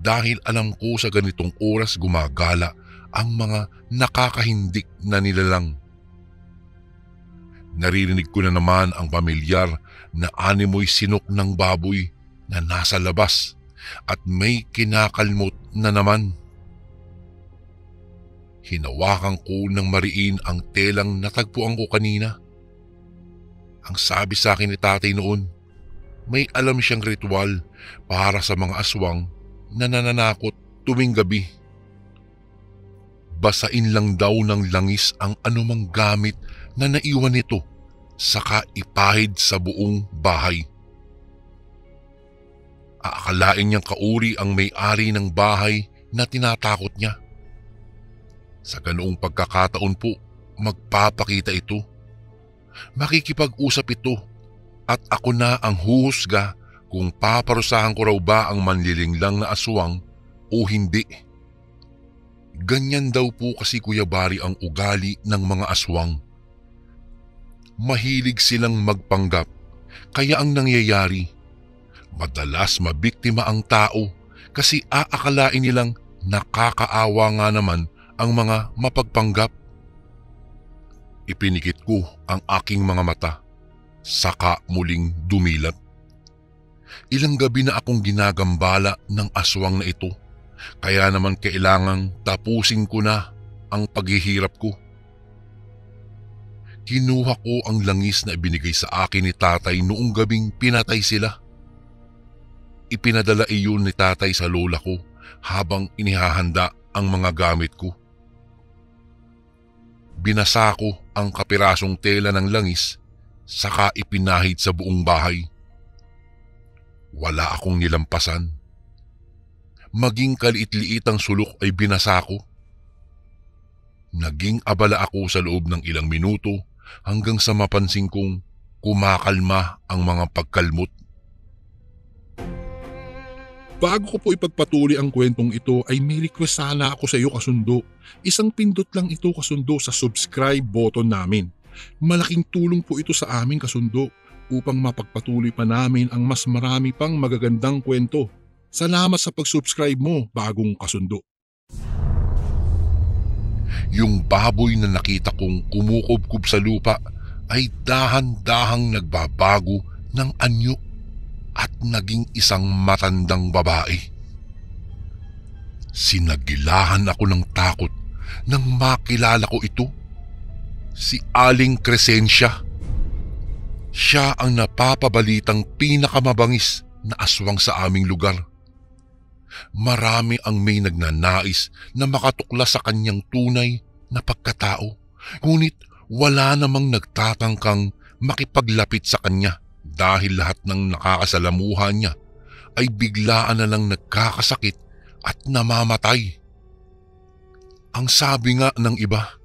dahil alam ko sa ganitong oras gumagala ang mga nakakahindik na nilalang. Naririnig ko na naman ang pamilyar na animoy sinok ng baboy na nasa labas at may kinakalmot na naman. Hinawakan ko ng mariin ang telang natagpuan ko kanina. Ang sabi sa akin ni tatay noon, may alam siyang ritual para sa mga aswang na nananakot tuwing gabi. Basain lang daw ng langis ang anumang gamit na naiwan nito, saka ipahid sa buong bahay. Aakalain niyang kauri ang may-ari ng bahay na tinatakot niya. Sa ganoong pagkakataon po, magpapakita ito. Makikipag-usap ito at ako na ang huhusga kung paparusahan ko raw ba ang manlilinglang na aswang o hindi. Ganyan daw po kasi, Kuya Bari, ang ugali ng mga aswang. Mahilig silang magpanggap, kaya ang nangyayari, madalas mabiktima ang tao kasi aakalain nilang nakakaawa nga naman ang mga mapagpanggap. Ipinikit ko ang aking mga mata, saka muling dumilat. Ilang gabi na akong ginagambala ng aswang na ito, kaya naman kailangang tapusin ko na ang paghihirap ko. Kinuha ko ang langis na ibinigay sa akin ni tatay noong gabing pinatay sila. Ipinadala iyon ni tatay sa lola ko habang inihahanda ang mga gamit ko. Binasa ko ang kapirasong tela ng langis, saka ipinahid sa buong bahay. Wala akong nilampasan. Maging kaliit-liit ang sulok ay binasa ko. Naging abala ako sa loob ng ilang minuto hanggang sa mapansin kong kumakalma ang mga pagkalmot. Bago ko po ipagpatuloy ang kwentong ito ay may request sana ako sa iyo, kasundo. Isang pindot lang ito, kasundo, sa subscribe button namin. Malaking tulong po ito sa amin, kasundo, upang mapagpatuloy pa namin ang mas marami pang magagandang kwento. Salamat sa pag-subscribe mo, bagong kasundo. Yung baboy na nakita kong kumukubkub sa lupa ay dahan-dahang nagbabago ng anyo at naging isang matandang babae. Sinagilahan ako ng takot nang makilala ko ito. Si Aling Crescencia. Siya ang napapabalitang pinakamabangis na aswang sa aming lugar. Marami ang may nagnanais na makatuklas sa kanyang tunay na pagkatao, ngunit wala namang nagtatangkang makipaglapit sa kanya dahil lahat ng nakakasalamuhan niya ay biglaan na lang nagkakasakit at namamatay. Ang sabi nga ng iba,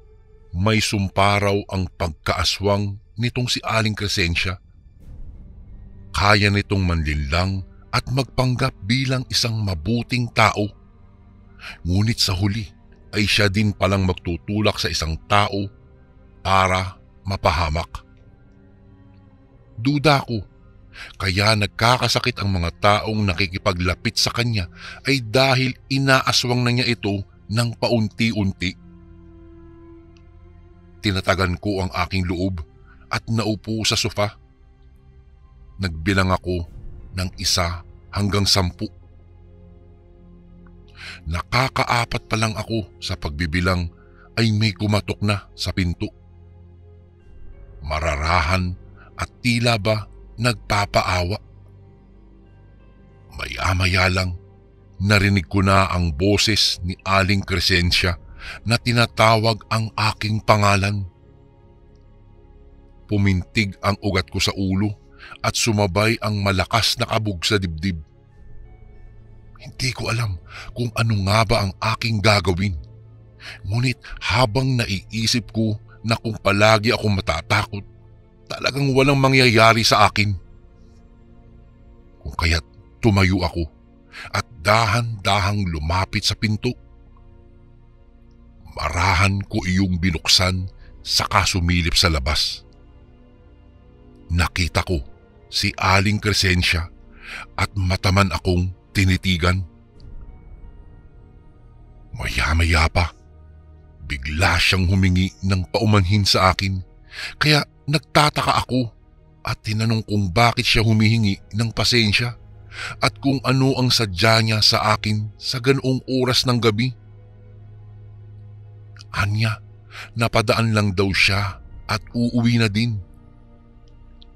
may sumpa raw ang pagkaaswang nitong si Aling Crescencia. Kaya nitong manlinlang at magpanggap bilang isang mabuting tao. Ngunit sa huli ay siya din palang magtutulak sa isang tao para mapahamak. Duda ko, kaya nagkakasakit ang mga taong nakikipaglapit sa kanya ay dahil inaaswang na niya ito ng paunti-unti. Tinatagan ko ang aking loob at naupo sa sofa. Nagbilang ako ng 1 hanggang 10. Nakakaapat pa lang ako sa pagbibilang ay may kumatok na sa pinto. Mararahan at tila ba nagpapaawa. Maya-maya lang narinig ko na ang boses ni Aling Crescencia na tinatawag ang aking pangalan. Pumintig ang ugat ko sa ulo at sumabay ang malakas na kabog sa dibdib. Hindi ko alam kung ano nga ba ang aking gagawin. Ngunit habang naiisip ko na kung palagi akong matatakot, talagang walang mangyayari sa akin. Kung kaya't tumayo ako at dahan-dahang lumapit sa pinto. Marahan ko iyong binuksan saka sumilip sa labas. Nakita ko si Aling Crescencia at mataman akong tinitigan. Maya-maya pa, bigla siyang humingi ng paumanhin sa akin, kaya nagtataka ako at tinanong kung bakit siya humihingi ng pasensya at kung ano ang sadya niya sa akin sa ganoong oras ng gabi. Anya, napadaan lang daw siya at uuwi na din.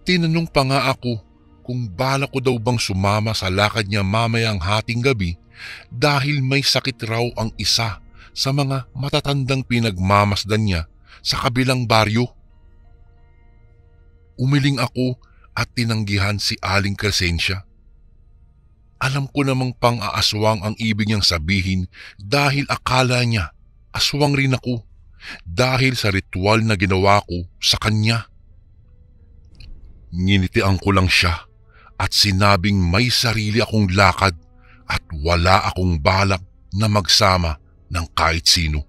Tinanong pa nga ako kung bala ko daw bang sumama sa lakad niya mamayang hating gabi dahil may sakit raw ang isa sa mga matatandang pinagmamasdan niya sa kabilang baryo. Umiling ako at tinanggihan si Aling Crescencia. Alam ko namang pang-aaswang ang ibig niyang sabihin dahil akala niya aswang rin ako dahil sa ritual na ginawa ko sa kanya. Nginitian ko lang siya at sinabing may sarili akong lakad at wala akong balak na magsama ng kahit sino.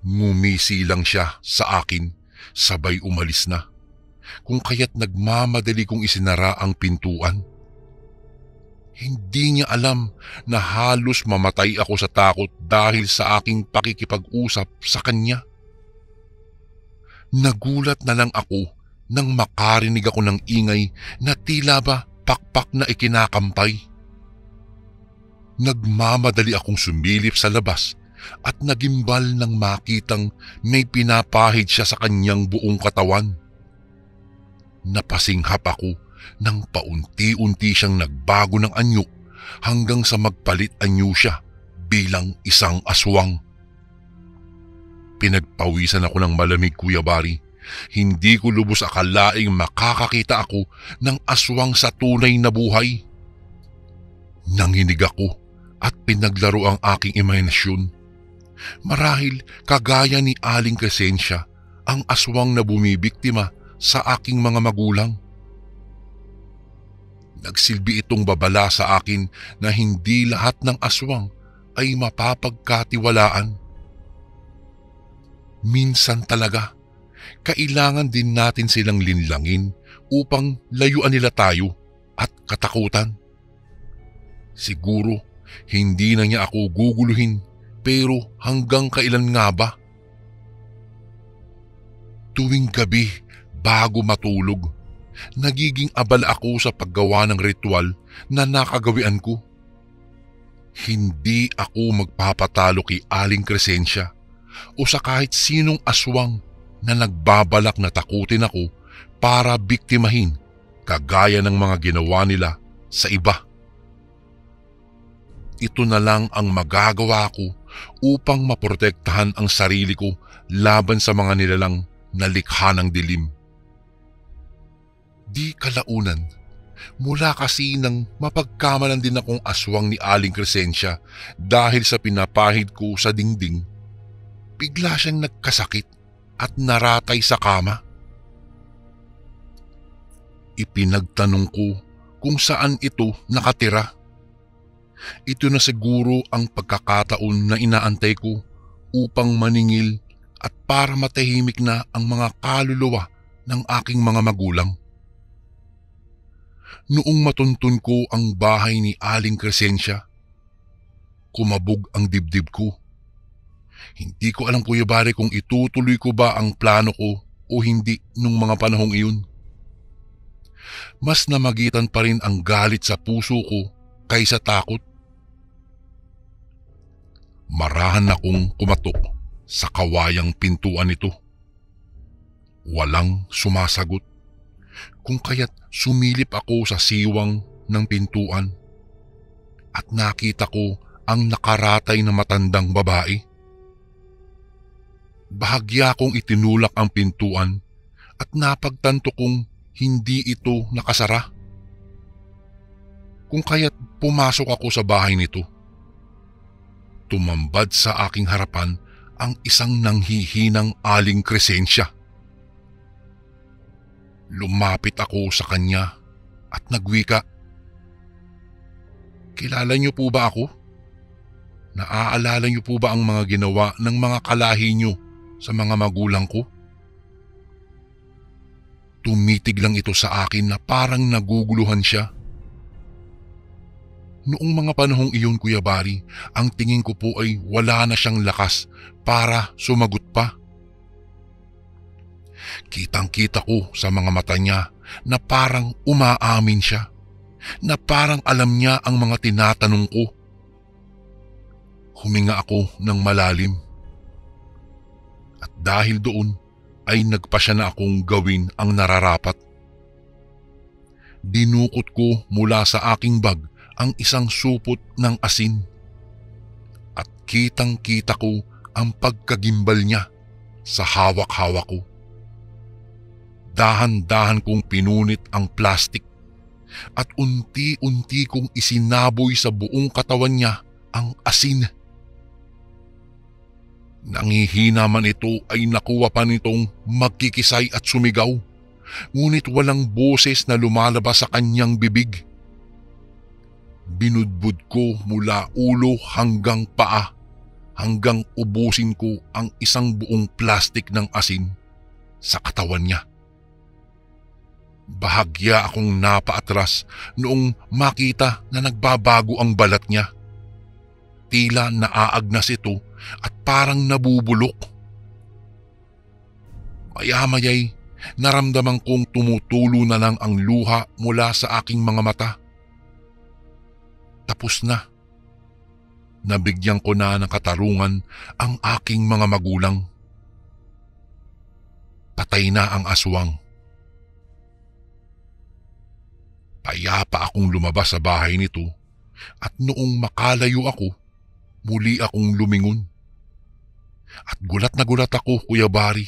Ngumisi lang siya sa akin sabay umalis na, kung kaya't nagmamadali kong isinara ang pintuan. Hindi niya alam na halos mamatay ako sa takot dahil sa aking pakikipag-usap sa kanya. Nagulat na lang ako nang makarinig ako ng ingay na tila ba pakpak na ikinakampay. Nagmamadali akong sumilip sa labas at nagimbal nang makitang may pinapahid siya sa kanyang buong katawan. Napasinghap ako nang paunti-unti siyang nagbago ng anyo hanggang sa magpalit anyo siya bilang isang aswang. Pinagpawisan ako ng malamig, Kuya Bari. Hindi ko lubos akalaing makakakita ako ng aswang sa tunay na buhay. Nanginig ako at pinaglaro ang aking imahinasyon. Marahil kagaya ni Aling Crescencia ang aswang na bumibiktima sa aking mga magulang. Nagsilbi itong babala sa akin na hindi lahat ng aswang ay mapapagkatiwalaan. Minsan talaga, kailangan din natin silang linlangin upang layuan nila tayo at katakutan. Siguro, hindi na niya ako guguluhin, pero hanggang kailan nga ba? Tuwing gabi, bago matulog, nagiging abala ako sa paggawa ng ritual na nakagawian ko. Hindi ako magpapatalo kay Aling Crescencia o sa kahit sinong aswang na nagbabalak na takutin ako para biktimahin kagaya ng mga ginawa nila sa iba. Ito na lang ang magagawa ko upang maprotektahan ang sarili ko laban sa mga nilalang na likha ng dilim. Di kalaunan, mula kasi nang mapagkamalan din akong aswang ni Aling Crescencia dahil sa pinapahid ko sa dingding, bigla siyang nagkasakit at naratay sa kama. Ipinagtanong ko kung saan ito nakatira. Ito na siguro ang pagkakataon na inaantay ko upang maningil at para matahimik na ang mga kaluluwa ng aking mga magulang. Noong matuntun ko ang bahay ni Aling Crescencia, kumabog ang dibdib ko. Hindi ko alam, Kuya Bari, kung itutuloy ko ba ang plano ko o hindi nung mga panahong iyon. Mas namagitan pa rin ang galit sa puso ko kaysa takot. Marahan akong kumatok sa kawayang pintuan nito. Walang sumasagot, kung kaya't sumilip ako sa siwang ng pintuan at nakita ko ang nakaratay na matandang babae. Bahagya kong itinulak ang pintuan at napagtanto kong hindi ito nakasara. Kung kaya't pumasok ako sa bahay nito. Tumambad sa aking harapan ang isang nanghihinang aling Crescencia. Lumapit ako sa kanya at nagwika, "Kilala niyo po ba ako? Naaalala niyo po ba ang mga ginawa ng mga kalahi niyo sa mga magulang ko?" Tumitig lang ito sa akin na parang naguguluhan siya. Noong mga panahong iyon, Kuya Bari, ang tingin ko po ay wala na siyang lakas para sumagot pa. Kitang-kita ko sa mga mata niya na parang umaamin siya, na parang alam niya ang mga tinatanong ko. Huminga ako ng malalim. At dahil doon ay nagpasya na akong gawin ang nararapat. Dinukot ko mula sa aking bag ang isang supot ng asin. At kitang-kita ko ang pagkagimbal niya sa hawak-hawak ko. Dahan-dahan kong pinunit ang plastik at unti-unti kong isinaboy sa buong katawan niya ang asin. Nangihina man ito ay nakuha pa nitong magkikisay at sumigaw, ngunit walang boses na lumalabas sa kanyang bibig. Binudbud ko mula ulo hanggang paa hanggang ubusin ko ang isang buong plastik ng asin sa katawan niya. Bahagya akong napaatras noong makita na nagbabago ang balat niya. Tila naaagnas ito at parang nabubulok. Maya-maya'y naramdaman kong tumutulo na lang ang luha mula sa aking mga mata. Tapos na. Nabigyan ko na ng katarungan ang aking mga magulang. Patay na ang aswang. Payapa akong lumabas sa bahay nito at noong makalayo ako, muli akong lumingon. At gulat na gulat ako, Kuya Bari,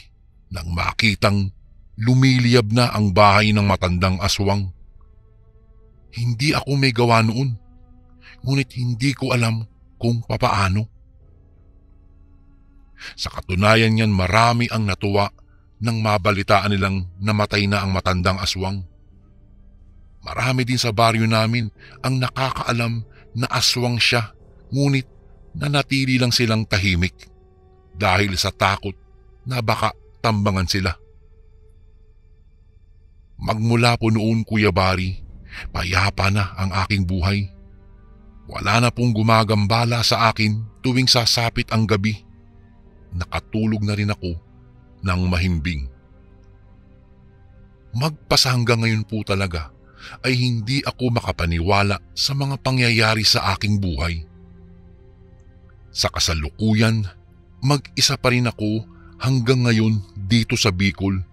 nang makitang lumiliyab na ang bahay ng matandang aswang. Hindi ako may gawa noon, ngunit hindi ko alam kung papaano. Sa katunayan niyan, marami ang natuwa nang mabalitaan nilang namatay na ang matandang aswang. Marami din sa baryo namin ang nakakaalam na aswang siya, ngunit nanatili lang silang tahimik dahil sa takot na baka tambangan sila. Magmula po noon, Kuya Bari, payapa na ang aking buhay. Wala na pong gumagambala sa akin tuwing sasapit ang gabi. Nakatulog na rin ako ng mahimbing. Magpasa hanggang ngayon po talaga ay hindi ako makapaniwala sa mga pangyayari sa aking buhay. Sa kasalukuyan, mag-isa pa rin ako hanggang ngayon dito sa Bicol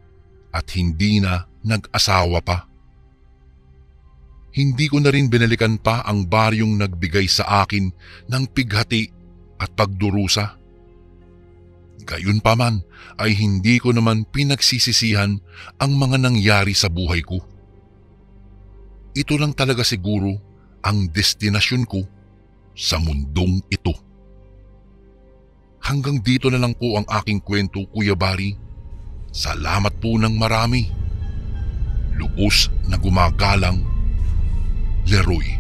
at hindi na nag-asawa pa. Hindi ko na rin binalikan pa ang baryong nagbigay sa akin ng pighati at pagdurusa. Gayunpaman ay hindi ko naman pinagsisisihan ang mga nangyari sa buhay ko. Ito lang talaga siguro ang destinasyon ko sa mundong ito. Hanggang dito na lang po ang aking kwento, Kuya Bari. Salamat po ng marami. Lubos na gumagalang, Leroy.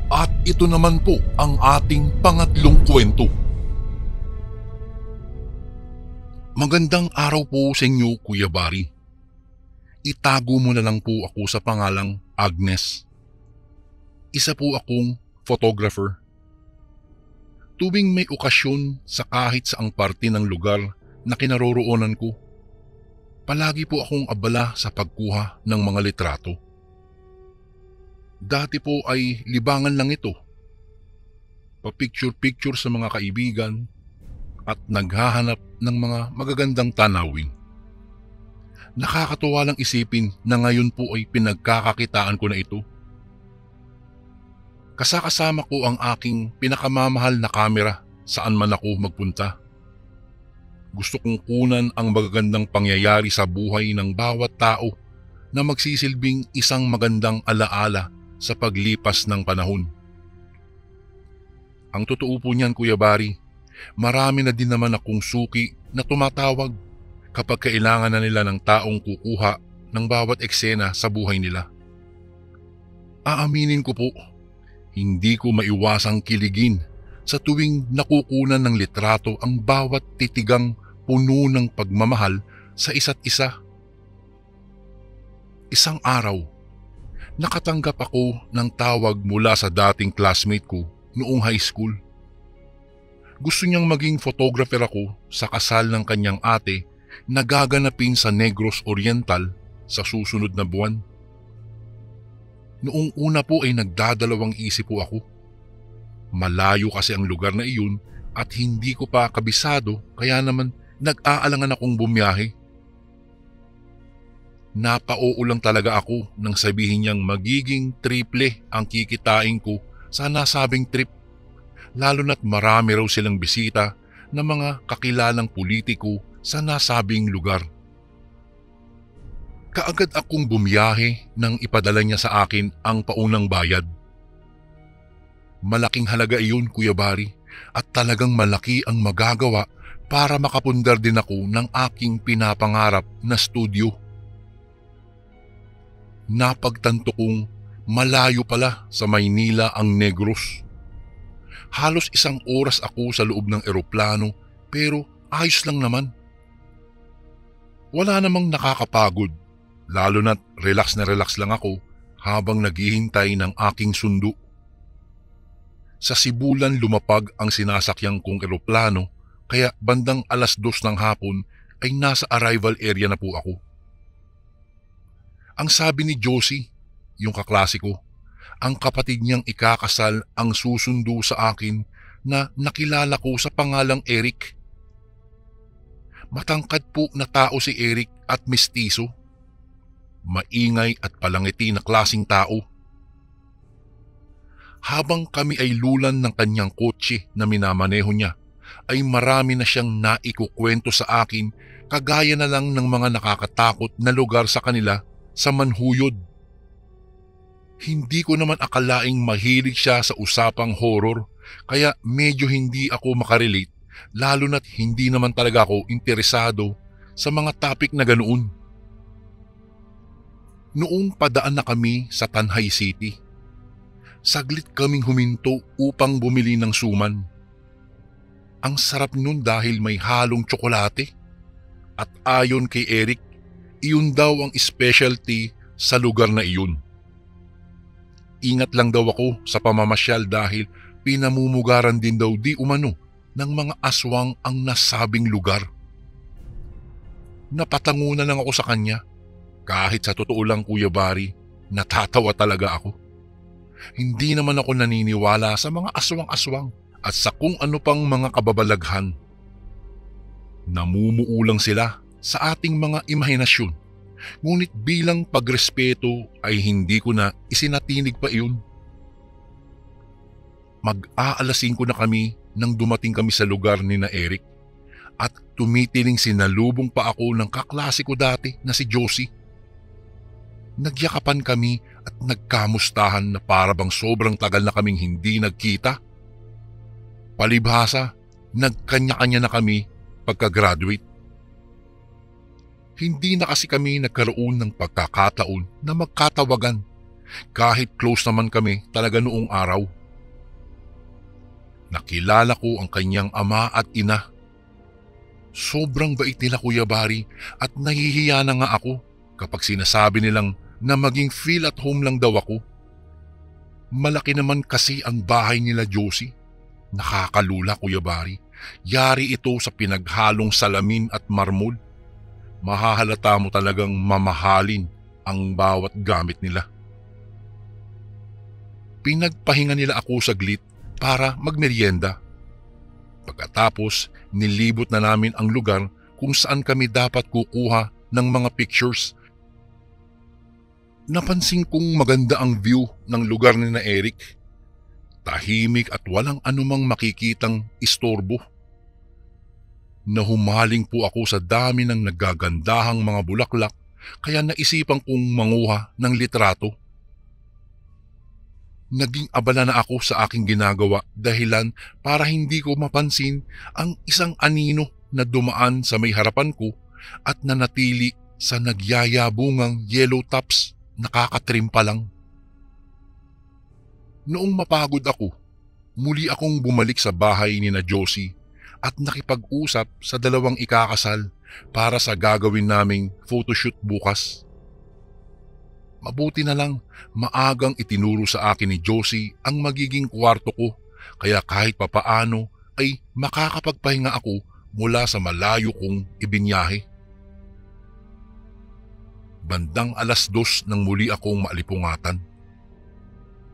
At ito naman po ang ating pangatlong kwento. Magandang araw po sa inyo, Kuya Bari. Itago mo na lang po ako sa pangalang Agnes. Isa po akong photographer. Tuwing may okasyon sa kahit saang parte ng lugar na kinaroroonan ko, palagi po akong abala sa pagkuha ng mga litrato. Dati po ay libangan lang ito. Pa-picture-picture sa mga kaibigan at naghahanap ng mga magagandang tanawin. Nakakatuwa lang isipin na ngayon po ay pinagkakakitaan ko na ito. Kasakasama ko ang aking pinakamamahal na kamera saan man ako magpunta. Gusto kong kunan ang magagandang pangyayari sa buhay ng bawat tao na magsisilbing isang magandang alaala sa paglipas ng panahon. Ang totoo po niyan, Kuya Barry, marami na din naman akong suki na tumatawag kapag kailangan na nila ng taong kukuha ng bawat eksena sa buhay nila. Aaminin ko po, hindi ko maiwasang kiligin sa tuwing nakukunan ng litrato ang bawat titigang puno ng pagmamahal sa isa't isa. Isang araw, nakatanggap ako ng tawag mula sa dating classmate ko noong high school. Gusto niyang maging photographer ako sa kasal ng kanyang ate na gaganapin sa Negros Oriental sa susunod na buwan. Noong una po ay nagdadalawang isip po ako. Malayo kasi ang lugar na iyon at hindi ko pa kabisado kaya naman nag-aalangan akong bumiyahe. Napao lang talaga ako nang sabihin niyang magiging triple ang kikitain ko sa nasabing trip, lalo na't marami raw silang bisita ng mga kakilalang politiko sa nasabing lugar. Kaagad akong bumiyahe nang ipadala niya sa akin ang paunang bayad. Malaking halaga iyon, Kuya Barry, at talagang malaki ang magagawa para makapundar din ako ng aking pinapangarap na studio. Napagtanto kong malayo pala sa Maynila ang Negros. Halos 1 oras ako sa loob ng eroplano pero ayos lang naman. Wala namang nakakapagod, lalo na't relax na relax lang ako habang naghihintay ng aking sundo. Sa Sibulan lumapag ang sinasakyan kong eroplano kaya bandang 2:00 ng hapon ay nasa arrival area na po ako. Ang sabi ni Josie, yung kaklase ko, ang kapatid niyang ikakasal ang susundo sa akin na nakilala ko sa pangalang Eric. Matangkad po na tao si Eric at mistiso. Maingay at palangiti na klasing tao. Habang kami ay lulan ng kanyang kotse na minamaneho niya, ay marami na siyang naikukwento sa akin kagaya na lang ng mga nakakatakot na lugar sa kanila sa Manhuyod. Hindi ko naman akalaing mahilig siya sa usapang horror kaya medyo hindi ako makarelate lalo na't hindi naman talaga ako interesado sa mga topic na ganoon. Noong padaan na kami sa Tanhay City, saglit kaming huminto upang bumili ng suman. Ang sarap nun dahil may halong tsokolate at ayon kay Eric, iyon daw ang specialty sa lugar na iyon. Ingat lang daw ako sa pamamasyal dahil pinamumugaran din daw di umano ng mga aswang ang nasabing lugar. Napatango na lang ako sa kanya. Kahit sa totoo lang, Kuya Barry, natatawa talaga ako. Hindi naman ako naniniwala sa mga aswang-aswang at sa kung ano pang mga kababalaghan. Namumuulang sila sa ating mga imahinasyon, ngunit bilang pagrespeto ay hindi ko na isinatinig pa iyon. Mag-aalas 5 na kami nang dumating kami sa lugar ni na Eric at tumitiling sinalubong pa ako ng kaklase ko dati na si Josie. Nagyakapan kami at nagkamustahan na para bang sobrang tagal na kaming hindi nagkita. Palibhasa, nagkanya-kanya na kami pagka-graduate. Hindi na kasi kami nagkaroon ng pagkakataon na magkatawagan kahit close naman kami talaga noong araw. Nakilala ko ang kanyang ama at ina. Sobrang bait nila, Kuya Barry, at nahihiya na nga ako kapag sinasabi nilang na maging feel at home lang daw ako. Malaki naman kasi ang bahay nila Josie. Nakakalula, Kuya Barry. Yari ito sa pinaghalong salamin at marmol. Mahahalata mo talagang mamahalin ang bawat gamit nila. Pinagpahinga nila ako saglit para magmeryenda. Pagkatapos, nilibot na namin ang lugar kung saan kami dapat kukuha ng mga pictures. Napansin kong maganda ang view ng lugar ni na Eric. tahimik at walang anumang makikitang istorbo. Nahumaling po ako sa dami ng naggagandahang mga bulaklak kaya naisipan kong manguha ng litrato. Naging abala na ako sa aking ginagawa dahilan para hindi ko mapansin ang isang anino na dumaan sa may harapan ko at nanatili sa nagyayabungang yellow tops na kakatrim pa lang. Noong mapagod ako, muli akong bumalik sa bahay ni na Josie at nakipag-usap sa dalawang ikakasal para sa gagawin naming photoshoot bukas. Mabuti na lang maagang itinuro sa akin ni Josie ang magiging kwarto ko kaya kahit papaano ay makakapagpahinga ako mula sa malayo kong ibinyahe. Bandang 2:00 nang muli akong maalipungatan.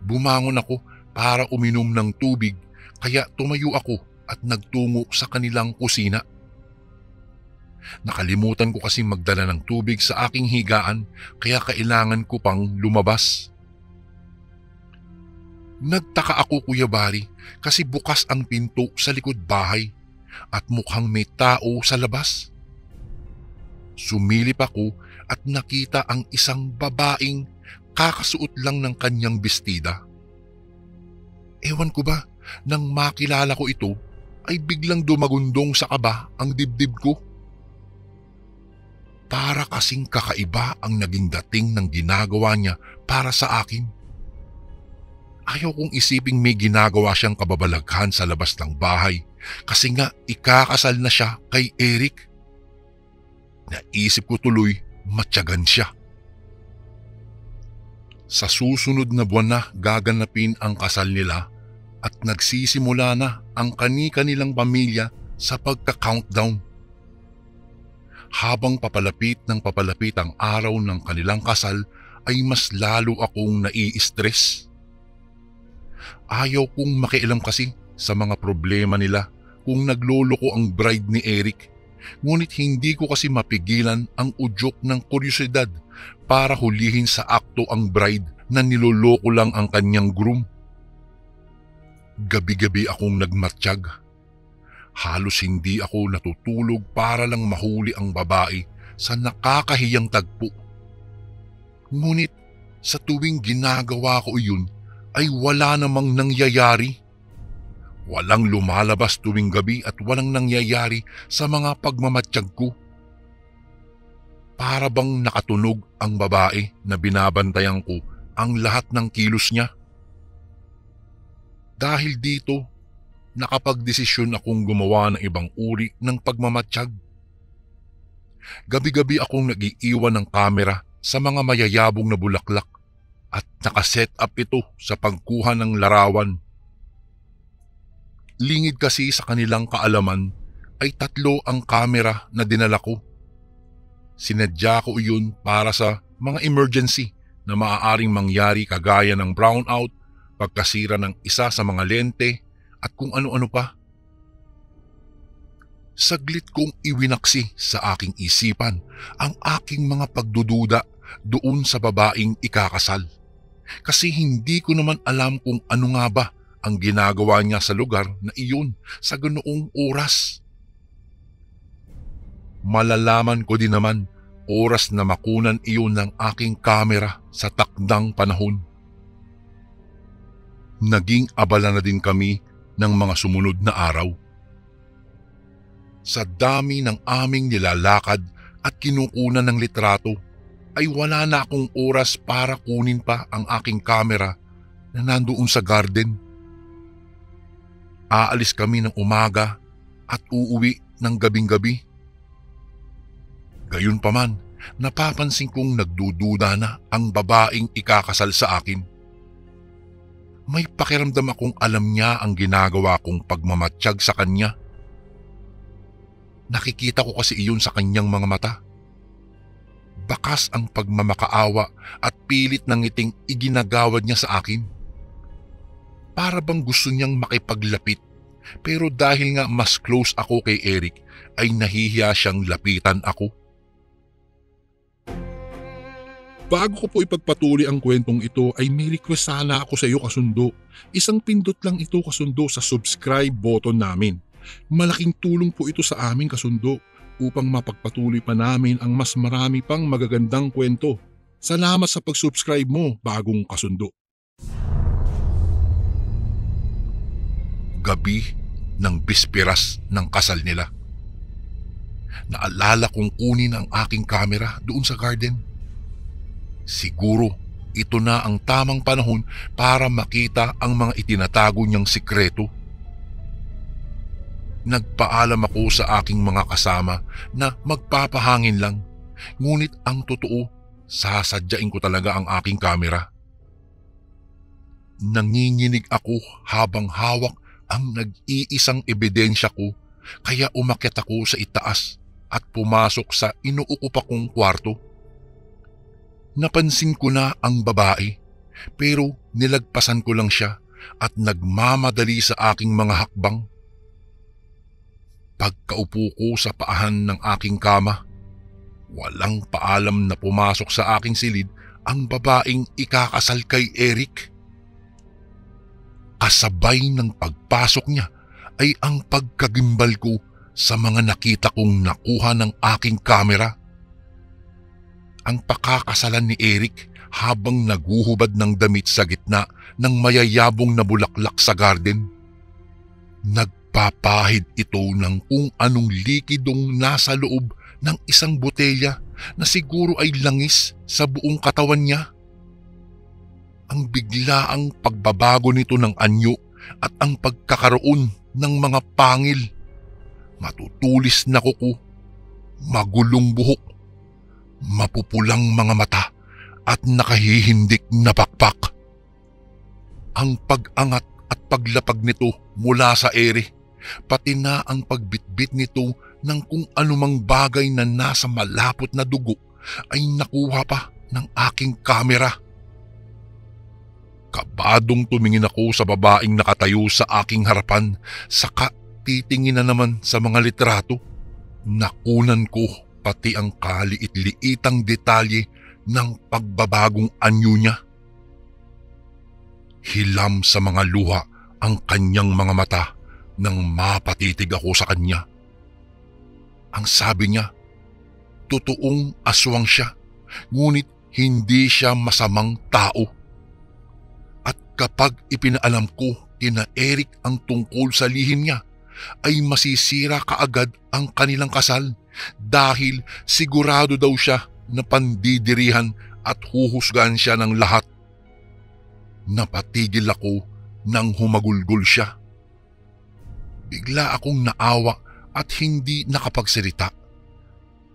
Bumangon ako para uminom ng tubig kaya tumayo ako at nagtungo sa kanilang kusina. Nakalimutan ko kasi magdala ng tubig sa aking higaan kaya kailangan ko pang lumabas. Nagtaka ako, Kuya Barry, kasi bukas ang pinto sa likod bahay at mukhang may tao sa labas. Sumilip ako at nakita ang isang babaeng kakasuot lang ng kanyang bestida. Ewan ko ba, nang makilala ko ito, ay biglang dumagundong sa kaba ang dibdib ko. Para kasing kakaiba ang naging dating ng ginagawa niya para sa akin. Ayaw kong isiping may ginagawa siyang kababalaghan sa labas ng bahay kasi nga ikakasal na siya kay Eric. Naisip ko tuloy matyagan siya. Sa susunod na buwan na gaganapin ang kasal nila at nagsisimula na ang kani-kanilang pamilya sa pagka-countdown. Habang papalapit ang araw ng kanilang kasal ay mas lalo akong nai-stress. Ayaw kong makialam kasi sa mga problema nila kung nagloloko ang bride ni Eric. Ngunit hindi ko kasi mapigilan ang udyok ng kuryosidad para hulihin sa akto ang bride na niloloko lang ang kanyang groom. Gabi-gabi akong nagmatsyag. Halos hindi ako natutulog para lang mahuli ang babae sa nakakahiyang tagpo. Ngunit sa tuwing ginagawa ko iyon ay wala namang nangyayari. Walang lumalabas tuwing gabi at walang nangyayari sa mga pagmamatsyag ko. Para bang nakatunog ang babae na binabantayan ko ang lahat ng kilos niya. Dahil dito, nakapagdesisyon akong gumawa ng ibang uri ng pagmamatsyag. Gabi-gabi akong nag-iiwan ng kamera sa mga mayayabong na bulaklak at nakaset up ito sa pagkuha ng larawan. Lingid kasi sa kanilang kaalaman ay 3 ang kamera na dinala ko. Sinadya ko iyon para sa mga emergency na maaaring mangyari kagaya ng brownout, pagkasira ng isa sa mga lente, at kung ano-ano pa. Saglit kong iwinaksi sa aking isipan ang aking mga pagdududa doon sa babaeng ikakasal. Kasi hindi ko naman alam kung ano nga ba ang ginagawa niya sa lugar na iyon sa ganoong oras. Malalaman ko din naman oras na makunan iyon ng aking kamera sa takdang panahon. Naging abala na din kami ng mga sumunod na araw. Sa dami ng aming nilalakad at kinukunan ng litrato, ay wala na akong oras para kunin pa ang aking kamera na nandoon sa garden. Aalis kami ng umaga at uuwi ng gabing-gabi. Gayunpaman, napapansin kong nagdududa na ang babaeng ikakasal sa akin. May pakiramdam akong alam niya ang ginagawa kong pagmamatsyag sa kanya. Nakikita ko kasi iyon sa kanyang mga mata. Bakas ang pagmamakaawa at pilit ng ngiting iginagawad niya sa akin. Para bang gusto niyang makipaglapit, pero dahil nga mas close ako kay Eric ay nahihiya siyang lapitan ako. Bago ko po ipagpatuloy ang kwentong ito ay may request sana ako sa iyo kasundo. Isang pindot lang ito kasundo sa subscribe button namin. Malaking tulong po ito sa amin kasundo upang mapagpatuloy pa namin ang mas marami pang magagandang kwento. Salamat sa pag-subscribe mo, bagong kasundo. Gabi ng bisperas ng kasal nila. Naalala kong kunin ang aking kamera doon sa garden. Siguro ito na ang tamang panahon para makita ang mga itinatago niyang sikreto. Nagpaalam ako sa aking mga kasama na magpapahangin lang, ngunit ang totoo, sasadyain ko talaga ang aking kamera. Nanginginig ako habang hawak ang nag-iisang ebidensya ko, kaya umakyat ako sa itaas at pumasok sa inuukupa kong kwarto. Napansin ko na ang babae, pero nilagpasan ko lang siya at nagmamadali sa aking mga hakbang. Pagkaupo ko sa paahan ng aking kama, walang paalam na pumasok sa aking silid ang babaeng ikakasal kay Eric. Kasabay ng pagpasok niya ay ang pagkagimbal ko sa mga nakita kong nakuha ng aking kamera. Ang pakakasalan ni Eric habang naguhubad ng damit sa gitna ng mayayabong na bulaklak sa garden. Nagpapahid ito ng kung anong likidong nasa loob ng isang botelya na siguro ay langis sa buong katawan niya. Ang biglaang pagbabago nito ng anyo at ang pagkakaroon ng mga pangil, matutulis na kuko, magulong buhok, mapupulang mga mata at nakahihindik na pakpak. Ang pag-angat at paglapag nito mula sa ere, pati na ang pagbitbit nito ng kung anumang bagay na nasa malapot na dugo ay nakuha pa ng aking kamera. Kabadong tumingin ako sa babaeng nakatayo sa aking harapan, saka titingin na naman sa mga litrato. Nakunan ko pati ang kaliit-liitang detalye ng pagbabagong anyo niya. Hilam sa mga luha ang kanyang mga mata nang mapatitig ako sa kanya. Ang sabi niya, totoong aswang siya, ngunit hindi siya masamang tao. At kapag ipinaalam ko kina Eric ang tungkol sa lihim niya, ay masisira kaagad ang kanilang kasal dahil sigurado daw siya na pandidirihan at huhusgahan siya ng lahat. Napatigil ako nang humagulgol siya. Bigla akong naawa at hindi nakapagsalita,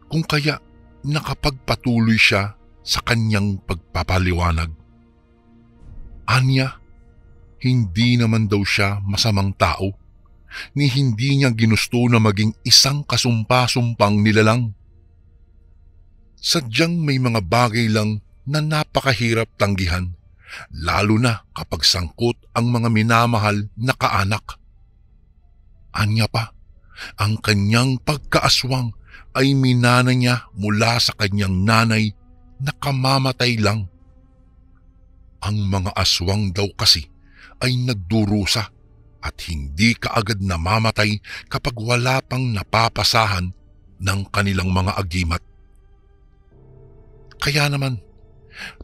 kung kaya nakapagpatuloy siya sa kanyang pagpapaliwanag. Anya, hindi naman daw siya masamang tao, ni hindi niya ginusto na maging isang kasumpa-sumpang nilalang. Sadyang may mga bagay lang na napakahirap tanggihan, lalo na kapag sangkot ang mga minamahal na kaanak. Anya pa, ang kanyang pagkaaswang ay minana niya mula sa kanyang nanay na kamamatay lang. Ang mga aswang daw kasi ay nagdurusa at hindi kaagad namamatay kapag wala pang napapasahan ng kanilang mga agimat. Kaya naman,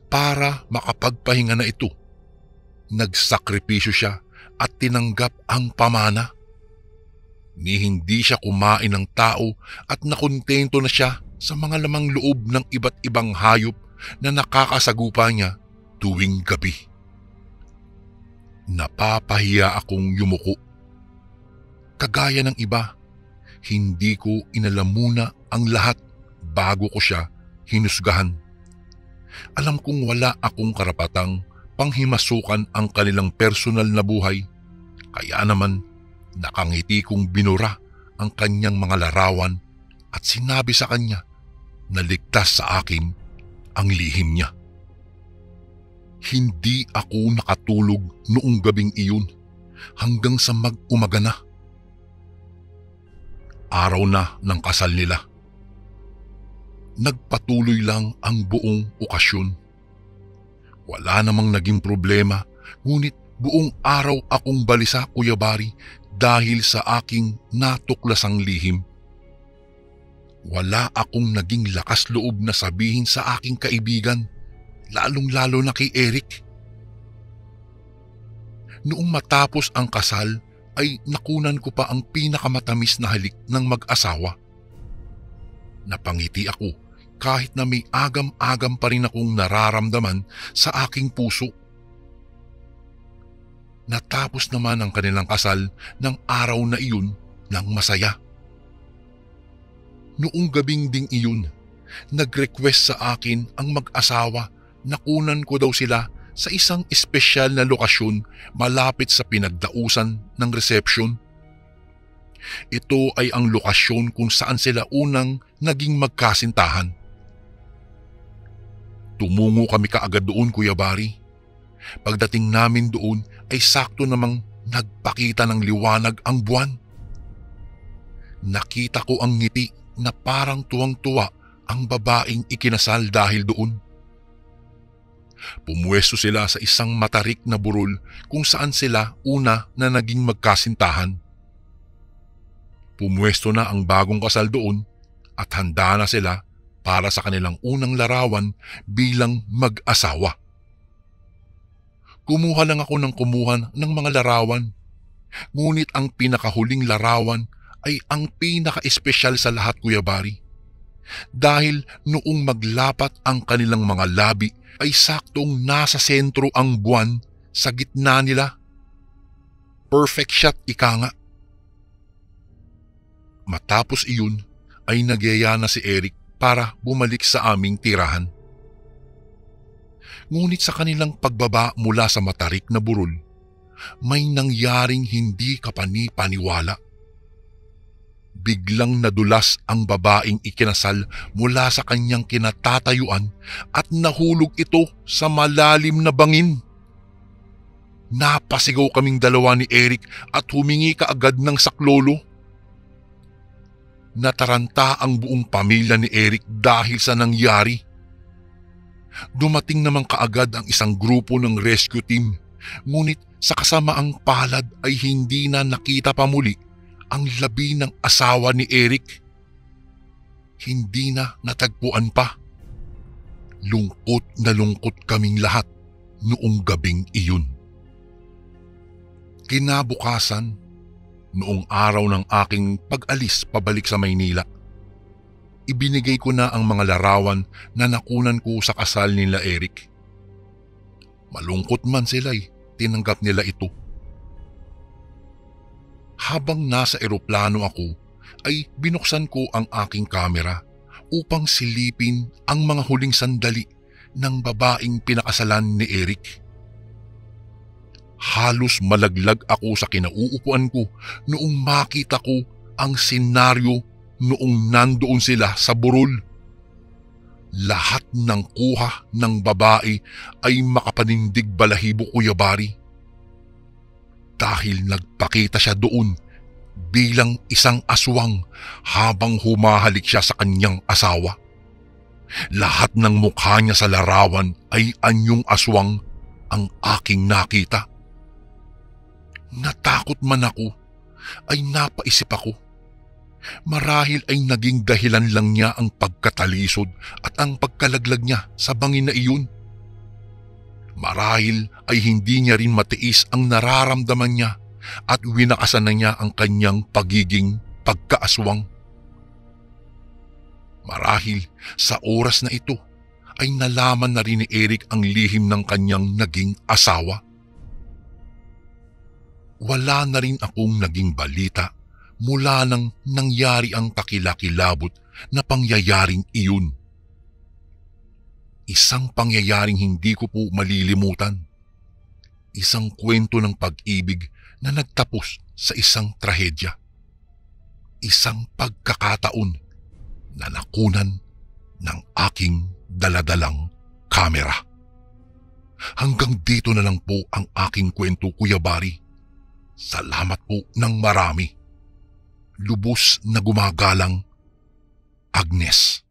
para makapagpahinga na ito, nagsakripisyo siya at tinanggap ang pamana. Ni hindi siya kumain ng tao at nakontento na siya sa mga lamang loob ng iba't ibang hayop na nakakasagupa niya tuwing gabi. Napapahiya akong yumuko. Kagaya ng iba, hindi ko inalam muna ang lahat bago ko siya hinusgahan. Alam kong wala akong karapatang panghimasukan ang kanilang personal na buhay, kaya naman nakangiti kong binura ang kanyang mga larawan at sinabi sa kanya na ligtas sa akin ang lihim niya. Hindi ako nakatulog noong gabing iyon hanggang sa mag-umaga na. Araw na ng kasal nila. Nagpatuloy lang ang buong okasyon. Wala namang naging problema, ngunit buong araw akong balisa, Kuya Bari, dahil sa aking natuklasang lihim. Wala akong naging lakas loob na sabihin sa aking kaibigan, lalong-lalo na kay Eric. Noong matapos ang kasal ay nakunan ko pa ang pinakamatamis na halik ng mag-asawa. Napangiti ako kahit na may agam-agam pa rin akong nararamdaman sa aking puso. Natapos naman ang kanilang kasal ng araw na iyon ng masaya. Noong gabing ding iyon, nag-request sa akin ang mag-asawa na kunan ko daw sila sa isang espesyal na lokasyon malapit sa pinagdausan ng reception. Ito ay ang lokasyon kung saan sila unang naging magkasintahan. Tumungo kami kaagad doon, Kuya Bari. Pagdating namin doon ay sakto namang nagpakita ng liwanag ang buwan. Nakita ko ang ngiti na parang tuwang-tuwa ang babaeng ikinasal dahil doon. Pumwesto sila sa isang matarik na burol kung saan sila una na naging magkasintahan. Pumwesto na ang bagong kasal doon at handa na sila para sa kanilang unang larawan bilang mag-asawa. Kumuha lang ako ng kumuha ng mga larawan, ngunit ang pinakahuling larawan ay ang pinaka-espesyal sa lahat, Kuya Bari. Dahil noong maglapat ang kanilang mga labi ay saktong nasa sentro ang buwan sa gitna nila. Perfect shot, ika nga. Matapos iyon ay nagyaya na si Eric para bumalik sa aming tirahan. Ngunit sa kanilang pagbaba mula sa matarik na burol, may nangyaring hindi kapani-paniwala. Biglang nadulas ang babaeng ikinasal mula sa kanyang kinatatayuan at nahulog ito sa malalim na bangin. Napasigaw kaming dalawa ni Eric at humingi kaagad ng saklolo. Nataranta ang buong pamilya ni Eric dahil sa nangyari. Dumating naman kaagad ang isang grupo ng rescue team, ngunit sa kasamaang palad ay hindi na nakita pa muli ang labi ng asawa ni Eric. Hindi na natagpuan pa. Lungkot na lungkot kaming lahat noong gabing iyon. Kinabukasan, noong araw ng aking pag-alis pabalik sa Maynila, ibinigay ko na ang mga larawan na nakunan ko sa kasal nila Eric. Malungkot man sila'y tinanggap nila ito. Habang nasa eroplano ako, ay binuksan ko ang aking kamera upang silipin ang mga huling sandali ng babaeng pinakasalan ni Eric. Halos malaglag ako sa kinauupuan ko noong makita ko ang senaryo noong nandoon sila sa burol. Lahat ng kuha ng babae ay makapanindig balahibo, Kuya Bari. Dahil nagpakita siya doon bilang isang aswang habang humahalik siya sa kanyang asawa. Lahat ng mukha niya sa larawan ay anyong aswang ang aking nakita. Natakot man ako, ay napaisip ako. Marahil ay naging dahilan lang niya ang pagkatalisod at ang pagkalaglag niya sa bangin na iyon. Marahil ay hindi niya rin matiis ang nararamdaman niya at winakasan na niya ang kanyang pagiging pagkaaswang. Marahil sa oras na ito ay nalaman na rin ni Eric ang lihim ng kanyang naging asawa. Wala na rin akong naging balita mula nang nangyari ang kakilakilabot na pangyayaring iyon. Isang pangyayaring hindi ko po malilimutan. Isang kwento ng pag-ibig na nagtapos sa isang trahedya. Isang pagkakataon na nakunan ng aking daladalang kamera. Hanggang dito na lang po ang aking kwento, Kuya Bari. Salamat po ng marami. Lubos na gumagalang, Agnes.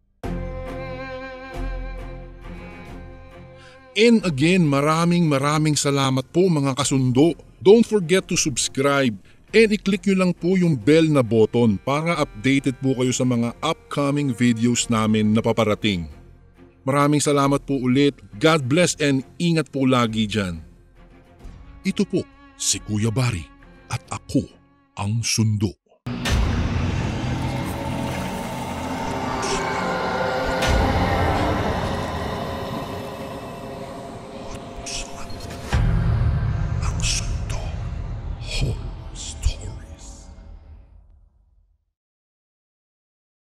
And again, maraming salamat po mga kasundo. Don't forget to subscribe and i-click nyo lang po yung bell na button para updated po kayo sa mga upcoming videos namin na paparating. Maraming salamat po ulit. God bless and ingat po lagi dyan. Ito po si Kuya Bari at ako ang Sundo.